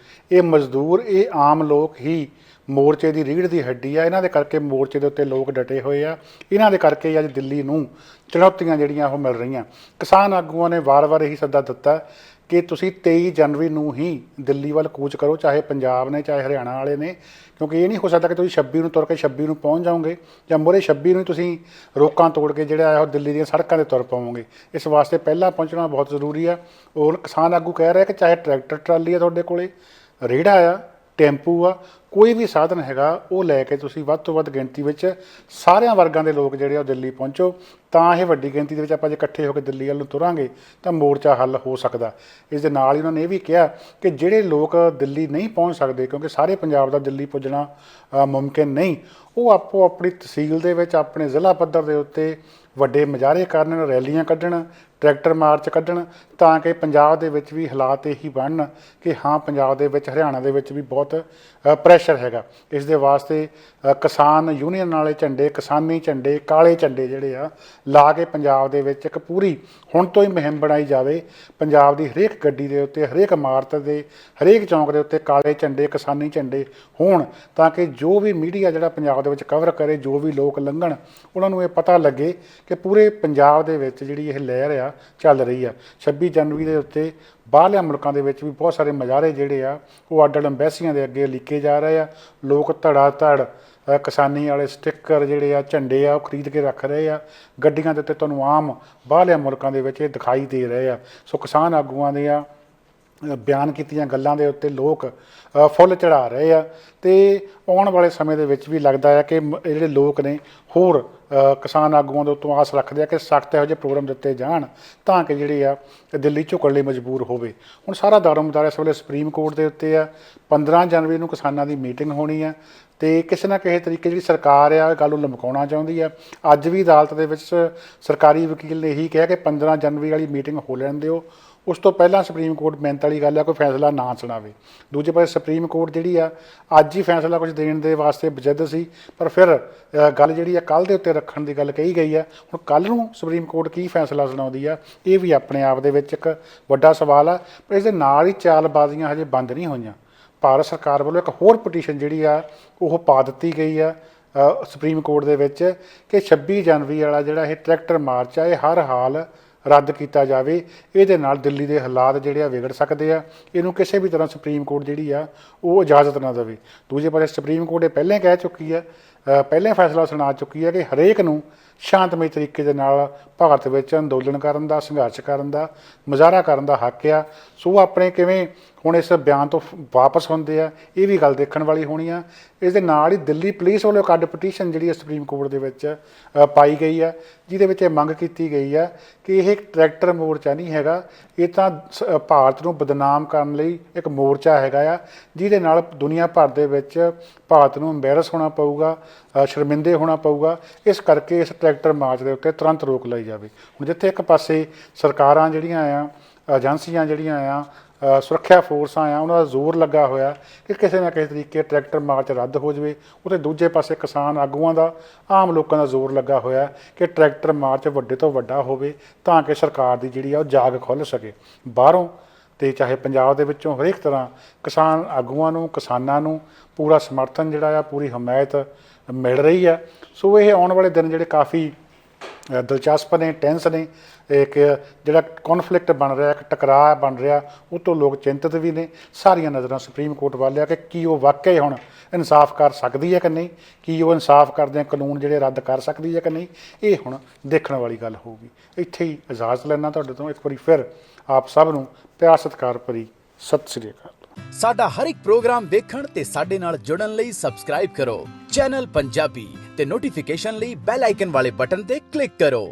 ਇਹ ਆਮ ਲੋਕ ਹੀ ਮੋਰਚੇ ਦੀ ਰੀੜ੍ਹ ਦੀ ਹੱਡੀ ਆ। ਇਹਨਾਂ ਦੇ ਕਰਕੇ ਮੋਰਚੇ ਦੇ ਉੱਤੇ ਲੋਕ ਡਟੇ ਹੋਏ ਆ, ਇਹਨਾਂ ਦੇ ਕਰਕੇ ਅੱਜ ਦਿੱਲੀ ਨੂੰ ਚੁਣੌਤੀਆਂ ਜਿਹੜੀਆਂ ਉਹ ਮਿਲ ਰਹੀਆਂ। ਕਿਸਾਨ ਆਗੂਆਂ ਨੇ ਵਾਰ-ਵਾਰ ਇਹੀ ਸੱਦਾ ਦਿੱਤਾ ਕਿ ਤੁਸੀਂ 23 ਜਨਵਰੀ ਨੂੰ ਹੀ ਦਿੱਲੀ ਵੱਲ ਕੂਚ ਕਰੋ, ਚਾਹੇ ਪੰਜਾਬ ਨੇ ਚਾਹੇ ਹਰਿਆਣਾ ਵਾਲੇ ਨੇ, ਕਿਉਂਕਿ ਇਹ ਨਹੀਂ ਹੋ ਸਕਦਾ ਕਿ ਤੁਸੀਂ 26 ਨੂੰ ਤੁਰ ਕੇ 26 ਨੂੰ ਪਹੁੰਚ ਜਾਓਗੇ ਜਾਂ ਮੂਹਰੇ 26 ਨੂੰ ਹੀ ਤੁਸੀਂ ਰੋਕਾਂ ਤੋੜ ਕੇ ਜਿਹੜਾ ਉਹ ਦਿੱਲੀ ਦੀਆਂ ਸੜਕਾਂ 'ਤੇ ਤੁਰ ਪਾਓਗੇ। ਇਸ ਵਾਸਤੇ ਪਹਿਲਾਂ ਪਹੁੰਚਣਾ ਬਹੁਤ ਜ਼ਰੂਰੀ ਆ। ਔਰ ਕਿਸਾਨ ਆਗੂ ਕਹਿ ਰਿਹਾ ਕਿ ਚਾਹੇ ਟਰੈਕਟਰ ਟਰਾਲੀ ਆ ਤੁਹਾਡੇ ਕੋਲੇ, ਰੇਹੜਾ ਆ, ਟੈਂਪੂ ਆ, ਕੋਈ ਵੀ ਸਾਧਨ ਹੈਗਾ ਉਹ ਲੈ ਕੇ ਤੁਸੀਂ ਵੱਧ ਤੋਂ ਵੱਧ ਗਿਣਤੀ ਵਿੱਚ ਸਾਰਿਆਂ ਵਰਗਾਂ ਦੇ ਲੋਕ ਜਿਹੜੇ ਉਹ ਦਿੱਲੀ ਪਹੁੰਚੋ, ਤਾਂ ਇਹ ਵੱਡੀ ਗਿਣਤੀ ਦੇ ਵਿੱਚ ਆਪਾਂ ਜੇ ਇਕੱਠੇ ਹੋ ਕੇ ਦਿੱਲੀ ਵੱਲ ਨੂੰ ਤੁਰਾਂਗੇ ਤਾਂ ਮੋਰਚਾ ਹੱਲ ਹੋ ਸਕਦਾ। ਇਸ ਦੇ ਨਾਲ ਹੀ ਉਹਨਾਂ ਨੇ ਇਹ ਵੀ ਕਿਹਾ ਕਿ ਜਿਹੜੇ ਲੋਕ ਦਿੱਲੀ ਨਹੀਂ ਪਹੁੰਚ ਸਕਦੇ, ਕਿਉਂਕਿ ਸਾਰੇ ਪੰਜਾਬ ਦਾ ਦਿੱਲੀ ਪੁੱਜਣਾ ਮੁਮਕਿਨ ਨਹੀਂ, ਉਹ ਆਪੋ ਆਪਣੀ ਤਹਿਸੀਲ ਦੇ ਵਿੱਚ ਆਪਣੇ ਜ਼ਿਲ੍ਹਾ ਪੱਧਰ ਦੇ ਉੱਤੇ ਵੱਡੇ ਮੁਜ਼ਾਹਰੇ ਕਰਨ, ਰੈਲੀਆਂ ਕੱਢਣ, ਟਰੈਕਟਰ ਮਾਰਚ ਕੱਢਣ, ਤਾਂ ਕਿ ਪੰਜਾਬ ਦੇ ਵਿੱਚ ਵੀ ਹਾਲਾਤ ਇਹੀ ਬਣਨ ਕਿ ਹਾਂ ਪੰਜਾਬ ਦੇ ਵਿੱਚ, ਹਰਿਆਣਾ ਦੇ ਵਿੱਚ ਵੀ ਬਹੁਤ ਪ੍ਰੈਸ਼ਰ ਹੈਗਾ। ਇਸ ਦੇ ਵਾਸਤੇ ਕਿਸਾਨ ਯੂਨੀਅਨ ਵਾਲੇ ਝੰਡੇ, ਕਿਸਾਨੀ ਝੰਡੇ, ਕਾਲੇ ਝੰਡੇ ਜਿਹੜੇ ਆ ਲਾ ਕੇ ਪੰਜਾਬ ਦੇ ਵਿੱਚ ਇੱਕ ਪੂਰੀ ਹੁਣ ਤੋਂ ਹੀ ਮੁਹਿੰਮ ਬਣਾਈ ਜਾਵੇ। ਪੰਜਾਬ ਦੀ ਹਰੇਕ ਗੱਡੀ ਦੇ ਉੱਤੇ, ਹਰੇਕ ਇਮਾਰਤ ਦੇ, ਹਰੇਕ ਚੌਂਕ ਦੇ ਉੱਤੇ ਕਾਲੇ ਝੰਡੇ, ਕਿਸਾਨੀ ਝੰਡੇ ਹੋਣ, ਤਾਂ ਕਿ ਜੋ ਵੀ ਮੀਡੀਆ ਜਿਹੜਾ ਪੰਜਾਬ ਦੇ ਵਿੱਚ ਕਵਰ ਕਰੇ, ਜੋ ਵੀ ਲੋਕ ਲੰਘਣ, ਉਹਨਾਂ ਨੂੰ ਇਹ ਪਤਾ ਲੱਗੇ ਕਿ ਪੂਰੇ ਪੰਜਾਬ ਦੇ ਵਿੱਚ ਜਿਹੜੀ ਇਹ ਲਹਿਰ ਆ ਚੱਲ ਰਹੀ ਆ। 26 ਜਨਵਰੀ ਦੇ ਉੱਤੇ ਬਾਹਰਲੇ ਮੁਲਕਾਂ ਦੇ ਵਿੱਚ ਵੀ ਬਹੁਤ ਸਾਰੇ ਮੁਜ਼ਾਹਰੇ ਜਿਹੜੇ ਆ ਉਹ ਅੱਡ-ਅੱਡ ਅੰਬੈਸੀਆਂ ਦੇ ਅੱਗੇ ਲਿਖੇ ਜਾ ਰਹੇ ਆ। ਲੋਕ ਧੜਾ ਧੜ ਕਿਸਾਨੀ ਵਾਲੇ ਸਟਿੱਕਰ ਜਿਹੜੇ ਆ, ਝੰਡੇ ਆ, ਉਹ ਖਰੀਦ ਕੇ ਰੱਖ ਰਹੇ ਆ। ਗੱਡੀਆਂ ਦੇ ਉੱਤੇ ਤੁਹਾਨੂੰ ਆਮ ਬਾਹਰਲੇ ਮੁਲਕਾਂ ਦੇ ਵਿੱਚ ਇਹ ਦਿਖਾਈ ਦੇ ਰਹੇ ਆ। ਸੋ ਕਿਸਾਨ ਆਗੂਆਂ ਦੀਆਂ ਬਿਆਨ ਕੀਤੀਆਂ ਗੱਲਾਂ ਦੇ ਉੱਤੇ ਲੋਕ ਫੁੱਲ ਚੜ੍ਹਾ ਰਹੇ ਆ ਅਤੇ ਆਉਣ ਵਾਲੇ ਸਮੇਂ ਦੇ ਵਿੱਚ ਵੀ ਲੱਗਦਾ ਹੈ ਕਿ ਇਹ ਜਿਹੜੇ ਲੋਕ ਨੇ ਹੋਰ ਕਿਸਾਨ ਆਗੂਆਂ ਦੇ ਉੱਤੋਂ ਆਸ ਰੱਖਦੇ ਆ ਕਿ ਸਖਤ ਇਹੋ ਜਿਹੇ ਪ੍ਰੋਗਰਾਮ ਦਿੱਤੇ ਜਾਣ ਤਾਂ ਕਿ ਜਿਹੜੇ ਆ ਦਿੱਲੀ ਝੁਕਣ ਲਈ ਮਜਬੂਰ ਹੋਵੇ। ਹੁਣ ਸਾਰਾ ਦਾਰੋ-ਮਦਾਰ ਇਸ ਵੇਲੇ ਸੁਪਰੀਮ ਕੋਰਟ ਦੇ ਉੱਤੇ ਆ। 15 ਜਨਵਰੀ ਨੂੰ ਕਿਸਾਨਾਂ ਦੀ ਮੀਟਿੰਗ ਹੋਣੀ ਆ ਅਤੇ ਕਿਸੇ ਨਾ ਕਿਸੇ ਤਰੀਕੇ ਜਿਹੜੀ ਸਰਕਾਰ ਆ ਗੱਲ ਨੂੰ ਲਮਕਾਉਣਾ ਚਾਹੁੰਦੀ ਆ। ਅੱਜ ਵੀ ਅਦਾਲਤ ਦੇ ਵਿੱਚ ਸਰਕਾਰੀ ਵਕੀਲ ਨੇ ਇਹੀ ਕਿਹਾ ਕਿ 15 ਜਨਵਰੀ ਵਾਲੀ ਮੀਟਿੰਗ ਹੋ ਲੈਣ ਦਿਓ, ਉਸ ਤੋਂ ਪਹਿਲਾਂ ਸੁਪਰੀਮ ਕੋਰਟ ਮਿਹਨਤ ਵਾਲੀ ਗੱਲ ਆ ਕੋਈ ਫੈਸਲਾ ਨਾ ਸੁਣਾਵੇ। ਦੂਜੇ ਪਾਸੇ ਸੁਪਰੀਮ ਕੋਰਟ ਜਿਹੜੀ ਆ ਅੱਜ ਹੀ ਫੈਸਲਾ ਕੁਝ ਦੇਣ ਦੇ ਵਾਸਤੇ ਬਜਿੱਦ ਸੀ, ਪਰ ਫਿਰ ਗੱਲ ਜਿਹੜੀ ਆ ਕੱਲ੍ਹ ਦੇ ਉੱਤੇ ਰੱਖਣ ਦੀ ਗੱਲ ਕਹੀ ਗਈ ਆ। ਹੁਣ ਕੱਲ੍ਹ ਨੂੰ ਸੁਪਰੀਮ ਕੋਰਟ ਕੀ ਫੈਸਲਾ ਸੁਣਾਉਂਦੀ ਆ, ਇਹ ਵੀ ਆਪਣੇ ਆਪ ਦੇ ਵਿੱਚ ਇੱਕ ਵੱਡਾ ਸਵਾਲ ਆ। ਪਰ ਇਸ ਦੇ ਨਾਲ ਹੀ ਚਾਲਬਾਜ਼ੀਆਂ ਹਜੇ ਬੰਦ ਨਹੀਂ ਹੋਈਆਂ। ਭਾਰਤ ਸਰਕਾਰ ਵੱਲੋਂ ਇੱਕ ਹੋਰ ਪਟੀਸ਼ਨ ਜਿਹੜੀ ਆ ਉਹ ਪਾ ਦਿੱਤੀ ਗਈ ਆ ਸੁਪਰੀਮ ਕੋਰਟ ਦੇ ਵਿੱਚ ਕਿ 26 ਜਨਵਰੀ ਵਾਲਾ ਜਿਹੜਾ ਇਹ ਟਰੈਕਟਰ ਮਾਰਚ ਆ ਇਹ ਹਰ ਹਾਲ ਰੱਦ ਕੀਤਾ ਜਾਵੇ। ਇਹਦੇ ਨਾਲ ਦਿੱਲੀ ਦੇ ਹਾਲਾਤ ਜਿਹੜੇ ਆ ਵਿਗੜ ਸਕਦੇ ਆ। ਇਹਨੂੰ ਕਿਸੇ ਵੀ ਤਰ੍ਹਾਂ ਸੁਪਰੀਮ ਕੋਰਟ ਜਿਹੜੀ ਆ ਉਹ ਇਜਾਜ਼ਤ ਨਾ ਦੇਵੇ। ਦੂਜੇ ਪਾਸੇ ਸੁਪਰੀਮ ਕੋਰਟ ਇਹ ਪਹਿਲਾਂ ਕਹਿ ਚੁੱਕੀ ਆ, ਪਹਿਲਾਂ ਫੈਸਲਾ ਸੁਣਾ ਚੁੱਕੀ ਹੈ ਕਿ ਹਰੇਕ ਨੂੰ ਸ਼ਾਂਤਮਈ ਤਰੀਕੇ ਦੇ ਨਾਲ ਭਾਰਤ ਵਿੱਚ ਅੰਦੋਲਨ ਕਰਨ ਦਾ, ਸੰਘਰਸ਼ ਕਰਨ ਦਾ, ਮੁਜ਼ਾਹਰਾ ਕਰਨ ਦਾ ਹੱਕ ਆ। ਸੋ ਆਪਣੇ ਕਿਵੇਂ ਹੁਣ ਇਸ ਬਿਆਨ ਤੋਂ ਵਾਪਸ ਹੁੰਦੇ ਆ, ਇਹ ਵੀ ਗੱਲ ਦੇਖਣ ਵਾਲੀ ਹੋਣੀ ਆ। ਇਸ ਦੇ ਨਾਲ ਹੀ ਦਿੱਲੀ ਪੁਲਿਸ ਵੱਲੋਂ ਇੱਕ ਅੱਡ ਪਟੀਸ਼ਨ ਜਿਹੜੀ ਸੁਪਰੀਮ ਕੋਰਟ ਦੇ ਵਿੱਚ ਪਾਈ ਗਈ ਆ, ਜਿਹਦੇ ਵਿੱਚ ਇਹ ਮੰਗ ਕੀਤੀ ਗਈ ਆ ਕਿ ਇਹ ਟਰੈਕਟਰ ਮੋਰਚਾ ਨਹੀਂ ਹੈਗਾ, ਇਹ ਤਾਂ ਭਾਰਤ ਨੂੰ ਬਦਨਾਮ ਕਰਨ ਲਈ ਇੱਕ ਮੋਰਚਾ ਹੈਗਾ ਆ, ਜਿਹਦੇ ਨਾਲ ਦੁਨੀਆ ਭਰ ਦੇ ਵਿੱਚ ਭਾਰਤ ਨੂੰ ਅੰਬੈਰਸ ਹੋਣਾ ਪਊਗਾ, ਸ਼ਰਮਿੰਦੇ ਹੋਣਾ ਪਊਗਾ। ਇਸ ਕਰਕੇ ਇਸ ਟਰੈਕਟਰ ਮਾਰਚ ਦੇ ਉੱਤੇ ਤੁਰੰਤ ਰੋਕ ਲਾਈ ਜਾਵੇ। ਹੁਣ ਜਿੱਥੇ ਇੱਕ ਪਾਸੇ ਸਰਕਾਰਾਂ ਜਿਹੜੀਆਂ ਆ, ਏਜੰਸੀਆਂ ਜਿਹੜੀਆਂ ਆ, ਸੁਰੱਖਿਆ ਫੋਰਸਾਂ ਆ, ਉਹਨਾਂ ਦਾ ਜ਼ੋਰ ਲੱਗਾ ਹੋਇਆ ਕਿ ਕਿਸੇ ਨਾ ਕਿਸੇ ਤਰੀਕੇ ਟਰੈਕਟਰ ਮਾਰਚ ਰੱਦ ਹੋ ਜਾਵੇ, ਉੱਥੇ ਦੂਜੇ ਪਾਸੇ ਕਿਸਾਨ ਆਗੂਆਂ ਦਾ, ਆਮ ਲੋਕਾਂ ਦਾ ਜ਼ੋਰ ਲੱਗਾ ਹੋਇਆ ਕਿ ਟਰੈਕਟਰ ਮਾਰਚ ਵੱਡੇ ਤੋਂ ਵੱਡਾ ਹੋਵੇ ਤਾਂ ਕਿ ਸਰਕਾਰ ਦੀ ਜਿਹੜੀ ਆ ਉਹ ਜਾਗ ਖੁੱਲ੍ਹ ਸਕੇ। ਬਾਹਰੋਂ ਤੇ ਚਾਹੇ ਪੰਜਾਬ ਦੇ ਵਿੱਚੋਂ ਹਰੇਕ ਤਰ੍ਹਾਂ ਕਿਸਾਨ ਆਗੂਆਂ ਨੂੰ, ਕਿਸਾਨਾਂ ਨੂੰ ਪੂਰਾ ਸਮਰਥਨ ਜਿਹੜਾ ਆ, ਪੂਰੀ ਹਮਾਇਤ ਮਿਲ ਰਹੀ ਆ। ਸੋ ਇਹ ਆਉਣ ਵਾਲੇ ਦਿਨ ਜਿਹੜੇ ਕਾਫੀ ਦਿਲਚਸਪ ਨੇ, ਟੈਂਸ ਨੇ। ਇੱਕ ਜਿਹੜਾ ਕੌਨਫਲਿਕਟ ਬਣ ਰਿਹਾ, ਇੱਕ ਟਕਰਾਅ ਬਣ ਰਿਹਾ, ਉਹ ਤੋਂ ਲੋਕ ਚਿੰਤਤ ਵੀ ਨੇ। ਸਾਰੀਆਂ ਨਜ਼ਰਾਂ ਸੁਪਰੀਮ ਕੋਰਟ ਵੱਲ ਆ ਕਿ ਕੀ ਉਹ ਵਾਕਈ ਹੁਣ ਇਨਸਾਫ ਕਰ ਸਕਦੀ ਹੈ ਕਿ ਨਹੀਂ, ਕੀ ਉਹ ਇਨਸਾਫ ਕਰਦਿਆਂ ਕਾਨੂੰਨ ਜਿਹੜੇ ਰੱਦ ਕਰ ਸਕਦੀ ਹੈ ਕਿ ਨਹੀਂ, ਇਹ ਹੁਣ ਦੇਖਣ ਵਾਲੀ ਗੱਲ ਹੋਊਗੀ। ਇੱਥੇ ਹੀ ਇਜਾਜ਼ਤ ਲੈਣਾ ਤੁਹਾਡੇ ਤੋਂ। ਇੱਕ ਵਾਰੀ ਫਿਰ ਆਪ ਸਭ ਨੂੰ ਪਿਆਰ ਸਤਿਕਾਰ ਭਰੀ ਸਤਿ ਸ੍ਰੀ ਅਕਾਲ। ਸਾਡਾ ਹਰ ਇੱਕ ਪ੍ਰੋਗਰਾਮ ਦੇਖਣ ਤੇ ਸਾਡੇ ਨਾਲ ਜੁੜਨ ਲਈ ਸਬਸਕ੍ਰਾਈਬ ਕਰੋ ਚੈਨਲ ਪੰਜਾਬੀ ਤੇ ਨੋਟੀਫਿਕੇਸ਼ਨ ਲਈ ਬੈਲ ਆਈਕਨ ਵਾਲੇ ਬਟਨ ਤੇ ਕਲਿੱਕ ਕਰੋ।